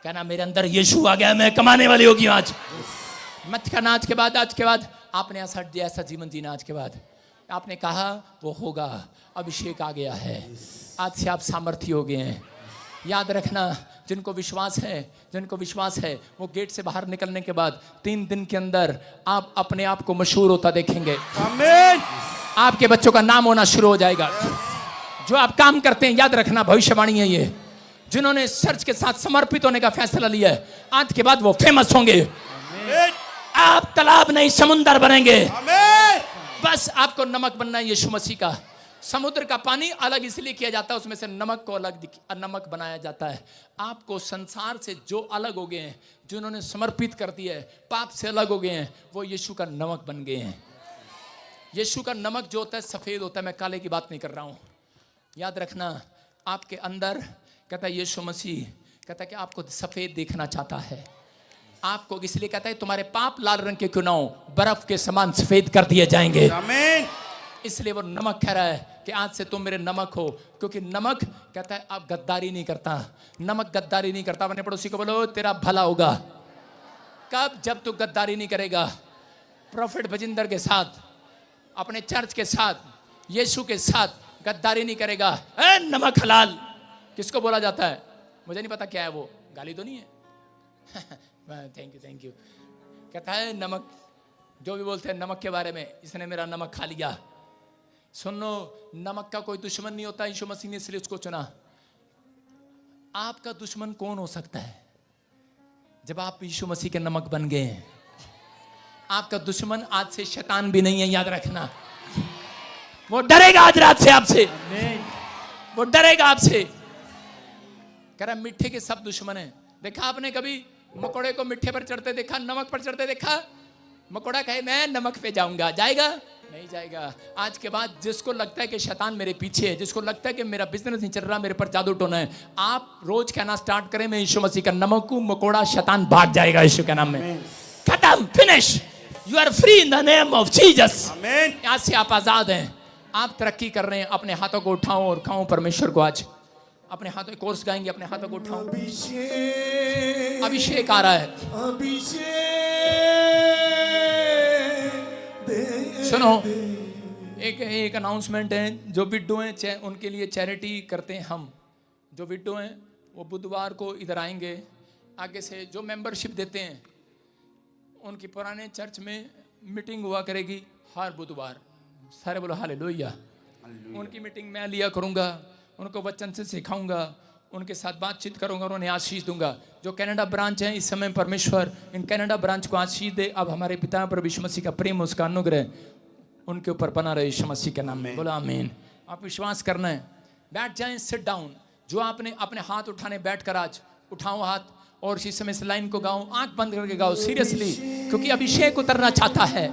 कहना मेरे अंदर यीशु आ गया, मैं कमाने वाली होगी आज। मत करना आज के बाद आपने ऐसा जीवन जीना। आज के बाद आपने कहा वो होगा, अभिषेक आ गया है। आज से आप सामर्थ्य हो गए हैं। याद रखना, जिनको विश्वास है वो गेट से बाहर निकलने के बाद 3 दिन के अंदर आप अपने आप को मशहूर होता देखेंगे। आमीन। आपके बच्चों का नाम होना शुरू हो जाएगा। जो आप काम करते हैं, याद रखना भविष्यवाणी है ये, जिन्होंने चर्च के साथ समर्पित होने का फैसला लिया है, आज के बाद वो फेमस होंगे। आप तालाब नहीं समुंदर बनेंगे। बस आपको नमक बनना है यीशु मसीह का। समुद्र का पानी अलग इसलिए किया जाता है, उसमें से नमक को अलग नमक बनाया जाता है। आपको संसार से जो अलग हो गए हैं, जिन्होंने समर्पित कर दिया है, पाप से अलग हो गए हैं, वो यीशु का नमक बन गए हैं। यीशु का नमक जो होता है सफेद होता है, मैं काले की बात नहीं कर रहा हूं। याद रखना, आपके अंदर कहता है यीशु मसीह कहता है कि आपको सफेद देखना चाहता है। आपको इसलिए कहता है तुम्हारे पाप लाल रंग के क्यों ना हो, बर्फ के समान सफेद कर दिए जाएंगे। आमीन। इसलिए वो नमक कह रहा है कि आज से तुम मेरे नमक हो, क्योंकि नमक कहता है आप गद्दारी नहीं करता। नमक गद्दारी नहीं करता। अपने पड़ोसी को बोलो तेरा भला होगा। कब? जब तू गद्दारी नहीं करेगा। प्रॉफिट भजिंदर के साथ, अपने चर्च के साथ, यीशु के साथ गद्दारी नहीं करेगा। नमक हलाल किसको बोला जाता है? मुझे नहीं पता क्या है वो, गाली तो नहीं है। Thank you. कहता है नमक, जो भी बोलते हैं नमक के बारे में, इसने मेरा नमक खा लिया। सुनो, नमक का कोई दुश्मन नहीं होता, यीशु मसीह ने इसलिए उसको चुना। आपका दुश्मन कौन हो सकता है? जब आप यीशु मसीह के नमक बन गए हैं। आपका दुश्मन आज से शैतान भी नहीं है, याद रखना। वो डरेगा आज रात से आपसे, वो डरेगा आपसे। कह रहा मीठे के सब दुश्मन है। देखा आपने कभी मकोड़े को मीठे पर चढ़ते देखा, नमक पर चढ़ते देखा? मकोड़ा कहे मैं नमक पे जाऊंगा, जाएगा? नहीं जाएगा। आज के बाद जिसको लगता है कि शैतान मेरे पीछे है, जिसको लगता है कि मेरा बिजनेस नहीं चल रहा, मेरे पर जादू टोना है, आप रोज कहना स्टार्ट करें मैं यीशु मसीह का नमक हूं, मकोड़ा शैतान भाग जाएगा यीशु के नाम में। खत्म, finish. You are free in the name of Jesus. आज से आप आजाद हैं, आप तरक्की कर रहे हैं। अपने हाथों को उठाओ और खाओ परमेश्वर को। आज अपने हाथों, कोर्स गाएंगे, अपने हाथों को उठाओ। अभिषेक आ रहा है। सुनो, एक अनाउंसमेंट है। जो विडो हैं उनके लिए चैरिटी करते हैं हम। जो विडो हैं वो बुधवार को इधर आएंगे। आगे से जो मेंबरशिप देते हैं उनकी पुराने चर्च में मीटिंग हुआ करेगी हर बुधवार। सारे बोलो हालेलुया। उनकी मीटिंग मैं लिया करूंगा, उनको वचन से सिखाऊंगा, उनके साथ बातचीत करूंगा और उन्हें आशीष दूंगा। जो कनाडा ब्रांच है, इस समय परमेश्वर इन कनाडा ब्रांच को आशीष दे। अब हमारे पिता पर यीशु मसीह का प्रेम, उसका अनुग्रह उनके ऊपर बना रहे यीशु मसीह के नाम में। बोलो आमीन। आप विश्वास करना है। बैठ जाएं, सिट डाउन। जो आपने अपने हाथ उठाने, बैठकर आज उठाओ हाथ और इसी समय इस लाइन को गाओ। आंख बंद करके गाओ सीरियसली, क्योंकि अभिषेक उतरना चाहता है।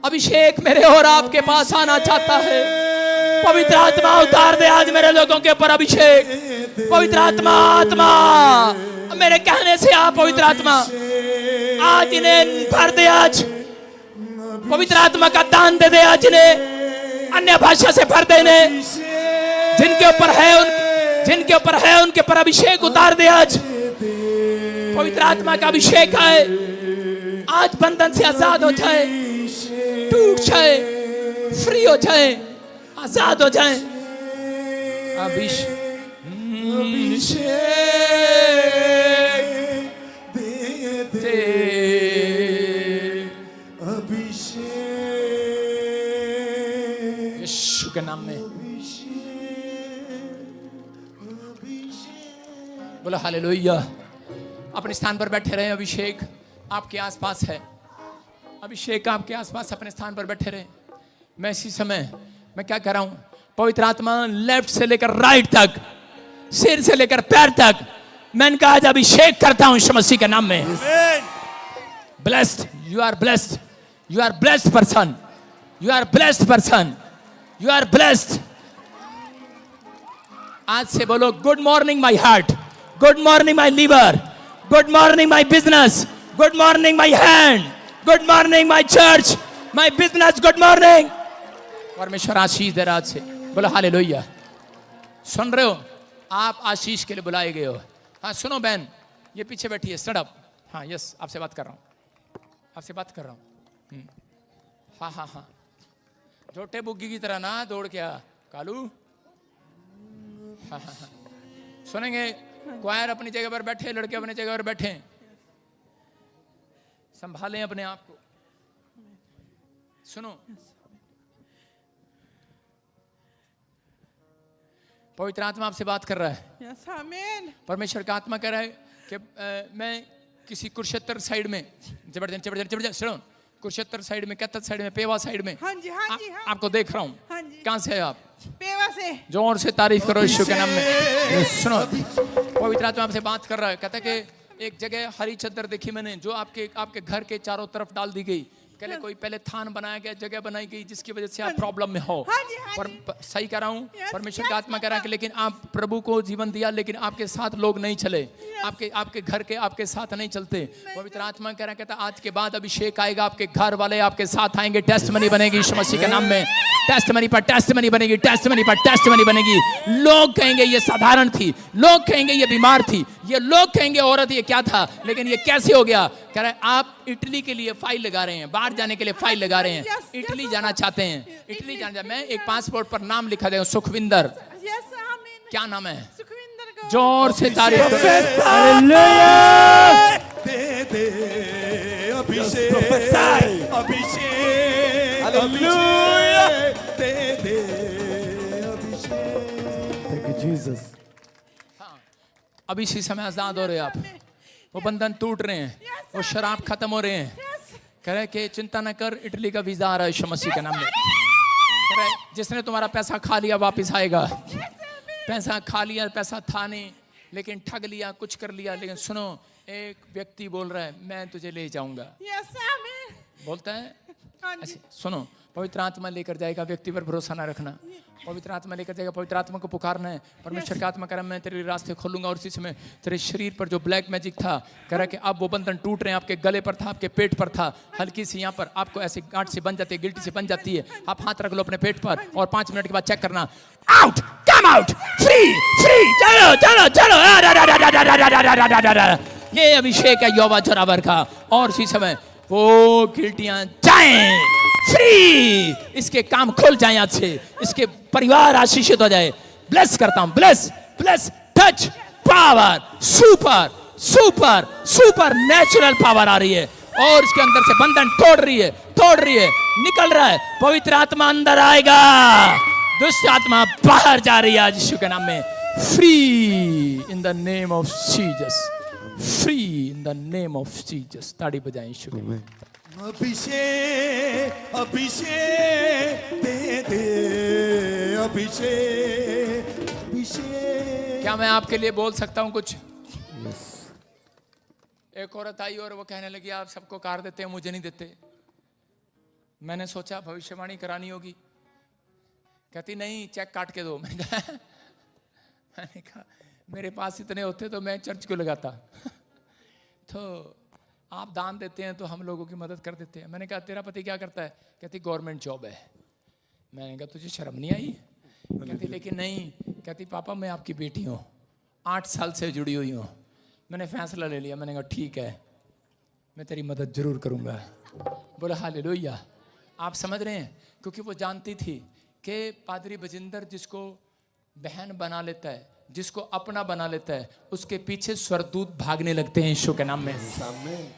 अभिषेक मेरे और आपके पास आना चाहता है। पवित्र आत्मा उतार दे आज मेरे लोगों के ऊपर अभिषेक। पवित्र आत्मा, आत्मा मेरे कहने से आप पवित्र आत्मा आज इन्हें भर दे। आज पवित्र आत्मा का दान दे दे। आज इन्हें अन्य भाषा से भर दे। इन्हें जिनके ऊपर है उनके ऊपर अभिषेक उतार दे। आज पवित्र आत्मा का अभिषेक आए। आज बंधन से आजाद हो जाए, टूट जाए, फ्री हो जाए, आजाद हो जाए। अभिषेक यीशु के नाम में बोलो हालेलुया। अपने स्थान पर बैठे रहे। अभिषेक आपके आसपास है। अभिषेक आपके आसपास, अपने स्थान पर बैठे रहे। मैं इसी समय मैं क्या कर रहा हूं? पवित्र आत्मा लेफ्ट से लेकर राइट तक, सिर से लेकर पैर तक, मैं इनका आज अभिषेक करता हूं यीशु मसीह के नाम में। Blessed, you are blessed, you are blessed person, you are blessed person, you are blessed. आज से बोलो good morning my heart, good morning my liver, good morning my business, good morning my hand, good morning my church, my business, good morning. परमेश्वर आशीष दे रहा आज से। बोलो hallelujah. सुन रहे हो? आप आशीष के लिए बुलाए गए हो। हाँ सुनो बहन, ये पीछे बैठी है, स्टैंड अप। हाँ यस, आपसे बात कर रहा हूँ, आपसे बात कर रहा हूँ। हाँ हाँ हाँ, जोटे बुग्गी की तरह ना दौड़ के आ कालू। हाँ हाँ हाँ, सुनेंगे। क्वायर अपनी जगह पर बैठे, लड़के अपनी जगह पर बैठे, संभालें अपने आप को। सुनो, पवित्र आत्मा आपसे बात कर रहा है। यस आमीन। परमेश्वर का आत्मा कह रहा है कि मैं किसी कुरुक्षेत्र साइड में, जबरदस्त कुरुक्षेत्र साइड में, कैथल साइड में, पेवा साइड में, हाँ जी, हाँ जी, हाँ। आपको देख रहा हूँ। हाँ जी। कहाँ से है आप? पेवा से। जोर से तारीफ करो यीशु के नाम में। सुनो, पवित्र आत्मा आपसे बात कर रहा है। कहता है कि एक जगह हरी चद्दर देखी मैंने, जो आपके घर के चारों तरफ डाल दी गई। पहले थान बनाया गया, जगह बनाई गई, जिसकी वजह से आप प्रॉब्लम में हो। हाँ जी, हाँ पर जी। सही कह रहा हूँ? Yes, परमेश्वर yes, का आत्मा कह रहा है कि लेकिन आप प्रभु को जीवन दिया, लेकिन आपके साथ लोग नहीं चले। आपके घर के आपके साथ नहीं चलते। पवित्र आत्मा कह रहा है, कहता आज के बाद अभिषेक आएगा, आपके घर वाले आपके साथ आएंगे। टेस्टमनी बनेगी यीशु मसीह के नाम में। टेस्टमनी पर टेस्टमनी बनेगी, टेस्टमनी पर टेस्टमनी बनेगी। लोग कहेंगे ये साधारण थी, लोग कहेंगे ये बीमार थी, ये लोग कहेंगे औरत ये क्या था, लेकिन ये कैसे हो गया। कह रहा है आप इटली के लिए फाइल लगा रहे हैं, बाहर जाने के लिए फाइल लगा रहे हैं। इटली जाना चाहते हैं, इटली जाना। मैं एक पासपोर्ट पर नाम लिखा दे, सुखविंदर। यस आमीन। क्या नाम है? सुखविंदर को जोर से तारीफ करो। दे दे अभिषेक, अभिषेक, हालेलुया। दे दे अब इसी समय आजाद हो रहे हैं आप, वो बंधन टूट रहे हैं, वो शराब खत्म हो रहे हैं। कह रहे कि चिंता न कर, इटली का वीजा आ रहा है यीशु मसीह के नाम में। कह रहे जिसने तुम्हारा पैसा खा लिया वापस आएगा। पैसा खा लिया, पैसा था नहीं, लेकिन ठग लिया, कुछ कर लिया, लेकिन सुनो, एक व्यक्ति बोल रहा है मैं तुझे ले जाऊंगा। यस आमीन। बोलता है हाँ जी। ऐसे, सुनो, पवित्र आत्मा लेकर जाएगा, व्यक्ति पर भरोसा ना रखना। पवित्र आत्मा लेकर जाएगा, पवित्र आत्मा को पुकारना है। परमेश्वर का आत्मा कह रहा है मैं तेरे रास्ते खोलूंगा, और इसी समय तेरे शरीर पर जो ब्लैक मैजिक था, कह रहा है कि अब वो बंधन टूट रहे हैं। आपके गले पर था, आपके पेट पर था, हल्की सी यहाँ पर आपको ऐसे गांठ से बन जाती है, गिल्टी से बन जाती है। आप हाथ रख लो अपने पेट पर और 5 मिनट के बाद चेक करना, out, come out, free free, चलो चलो चलो। ये अभिषेक है यहोवा जोरावर का, और इसी समय वो गिल्टियां जाएं, फ्री, इसके काम खुल जाए आज से, इसके परिवार आशीषित हो जाए। ब्लेस करता हूं, bless bless, touch, power, super super super natural power आ रही है, और इसके अंदर से बंधन तोड़ रही है, निकल रहा है। पवित्र आत्मा अंदर आएगा, दुष्ट आत्मा बाहर जा रही है आज यीशु के नाम में। Free in the name of Jesus, free in the name of Jesus. ताड़ी बजाएं यीशु के नाम। अभिषेक अभिषेक दे दे, अभिषेक अभिषेक। क्या मैं आपके लिए बोल सकता हूं कुछ? एक औरत आई और वो कहने लगी आप सबको कार देते हैं, मुझे नहीं देते। मैंने सोचा भविष्यवाणी करानी होगी। कहती नहीं, चेक काट के दो। मैंने कहा मेरे पास इतने होते तो मैं चर्च क्यों लगाता। तो आप दान देते हैं तो हम लोगों की मदद कर देते हैं। मैंने कहा तेरा पति क्या करता है? कहती गवर्नमेंट जॉब है। मैंने कहा तुझे शर्म नहीं आई? कहती लेकिन नहीं। कहती पापा मैं आपकी बेटी हूँ, 8 साल से जुड़ी हुई हूँ। मैंने फैसला ले लिया। मैंने कहा ठीक है, मैं तेरी मदद जरूर करूँगा। बोला हालेलुया। आप समझ रहे हैं? क्योंकि वो जानती थी कि पादरी बजिंदर जिसको बहन बना लेता है, जिसको अपना बना लेता है, उसके पीछे स्वर्गदूत भागने लगते हैं यीशु के नाम में,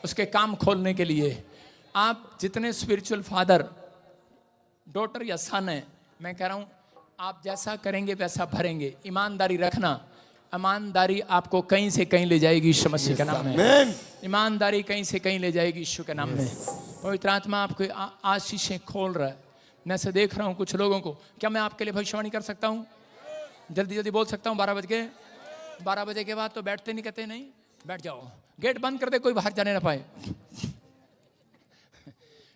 उसके काम खोलने के लिए। आप जितने स्पिरिचुअल फादर, डॉटर या सन है, मैं कह रहा हूँ आप जैसा करेंगे वैसा भरेंगे। ईमानदारी रखना। ईमानदारी आपको कहीं से कहीं ले जाएगी यीशु मसीह के नाम में। ईमानदारी कहीं से कहीं ले जाएगी यीशु के नाम में। पवित्र आत्मा आपको आशीषें खोल रहा है। मैं से देख रहा हूँ कुछ लोगों को। क्या मैं आपके लिए भविष्यवाणी कर सकता हूँ? जल्दी जल्दी बोल सकता हूँ? 12 बजे के बाद तो बैठते नहीं, कहते नहीं बैठ जाओ। गेट बंद कर दे, कोई बाहर जाने ना पाए।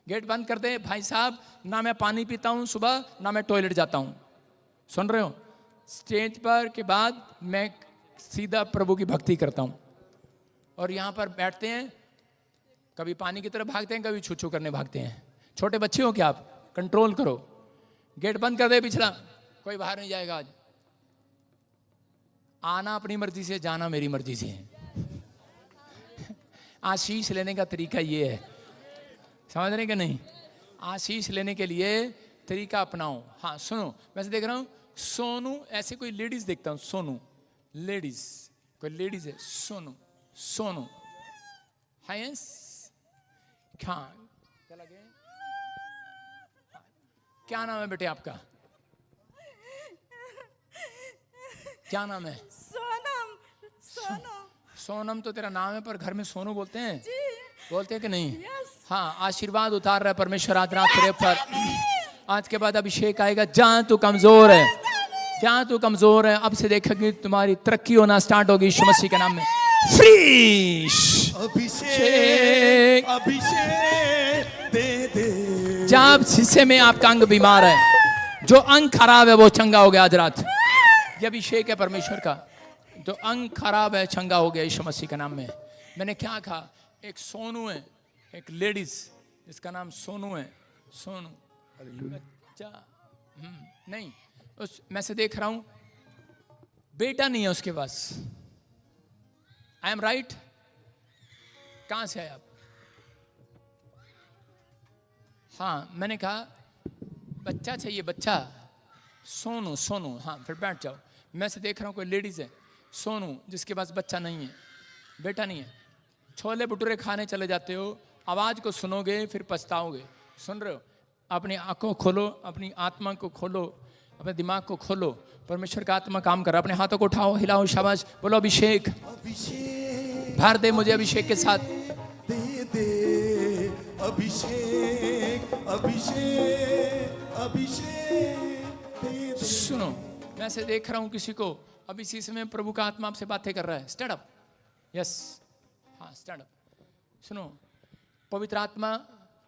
गेट बंद कर दे। भाई साहब, ना मैं पानी पीता हूँ सुबह, ना मैं टॉयलेट जाता हूँ। सुन रहे हो? स्टेज पर के बाद मैं सीधा प्रभु की भक्ति करता हूँ। और यहाँ पर बैठते हैं, कभी पानी की तरफ भागते हैं, कभी छू छू करने भागते हैं। छोटे बच्चे हो क्या आप? कंट्रोल करो। गेट बंद कर दे पिछला, कोई बाहर नहीं जाएगा आज। आना अपनी मर्जी से, जाना मेरी मर्जी से है। आशीष लेने का तरीका ये है, समझ रहे कि नहीं? आशीष लेने के लिए तरीका अपनाओ। हाँ सुनो, वैसे देख रहा हूँ सोनू, ऐसे कोई लेडीज देखता हूँ, सोनू लेडीज, कोई लेडीज है, सोनू सोनू है। हाँ चला गया। क्या नाम है बेटे आपका? क्या नाम है? सोनम। सोनम सोनम तो तेरा नाम है, पर घर में सोनू बोलते हैं? जी। बोलते हैं कि नहीं? यस। हाँ, आशीर्वाद उतार रहा है परमेश्वर आज रात तेरे पर। आज के बाद अभिषेक आएगा। जहाँ तू कमजोर है, जहाँ तू कमजोर है, अब से देखेगी तुम्हारी तरक्की होना स्टार्ट होगी यीशु मसीह के नाम में। फ्री अभिषेक अभिषेक दे दे। जब शीशे में आपका अंग बीमार है, जो अंग खराब है वो चंगा हो गया आज रात। ये अभिषेक है परमेश्वर का। जो अंग खराब है चंगा हो गया यीशु मसीह के नाम में। मैंने क्या कहा? एक सोनू है, एक लेडीज जिसका नाम सोनू है। सोनू बच्चा नहीं, उस मैं से देख रहा हूं बेटा नहीं है उसके पास। I am right? कहां से आए आप? हाँ, मैंने कहा बच्चा चाहिए, बच्चा। सोनू सोनू, हाँ फिर बैठ जाओ। मैं से देख रहा हूँ कोई लेडीज है, सोनू, जिसके पास बच्चा नहीं है, बेटा नहीं है। छोले भटूरे खाने चले जाते हो, आवाज़ को सुनोगे फिर पछताओगे। सुन रहे हो? अपनी आंखों खोलो, अपनी आत्मा को खोलो। अपने दिमाग को खोलो, परमेश्वर का आत्मा काम कर रहा है। अपने हाथों को उठाओ, हिलाओ, शाबाश, बोलो अभिषेक, अभिषेक भर दे मुझे अभिषेक के साथ। दे दे, अभिषेक अभिषेक अभिषेक दे दे। सुनो, मैं ऐसे देख रहा हूं किसी को, अभी इसी समय प्रभु का आत्मा आपसे बातें कर रहा है। स्टैंड अप, यस, हाँ स्टैंड अप। सुनो, पवित्र आत्मा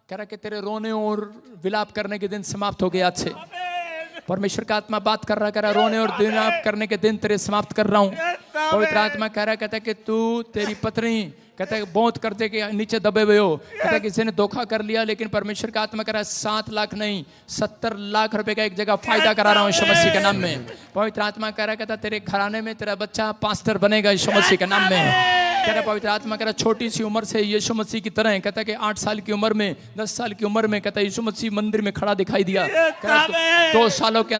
कह रहा है कि तेरे रोने और विलाप करने के दिन समाप्त हो गए आज से। परमेश्वर का आत्मा बात कर रहा, कह रहा रोने और विलाप करने के दिन तेरे समाप्त कर रहा हूं। पवित्र आत्मा कह रहा है, कहता है कि तू, तेरी पत्नी, कहता है बहुत कर्जे के नीचे दबे हुए हो, कहता है किसी ने धोखा कर लिया, लेकिन परमेश्वर का आत्मा कह रहा है 7 लाख नहीं 70 लाख रुपए का एक जगह फायदा करा रहा हूं यीशु मसीह के नाम में। पवित्र आत्मा कह रहा है, कहता है तेरे घराने में तेरा बच्चा पास्टर बनेगा यीशु मसीह के नाम में। कह रहा पवित्र आत्मा कह रहा छोटी सी उम्र से यीशु मसीह की तरह है, कहता है कि 8 साल की उम्र में, 10 साल की उम्र में, कहता है यीशु मसीह मंदिर में खड़ा दिखाई दिया। 2 सालों के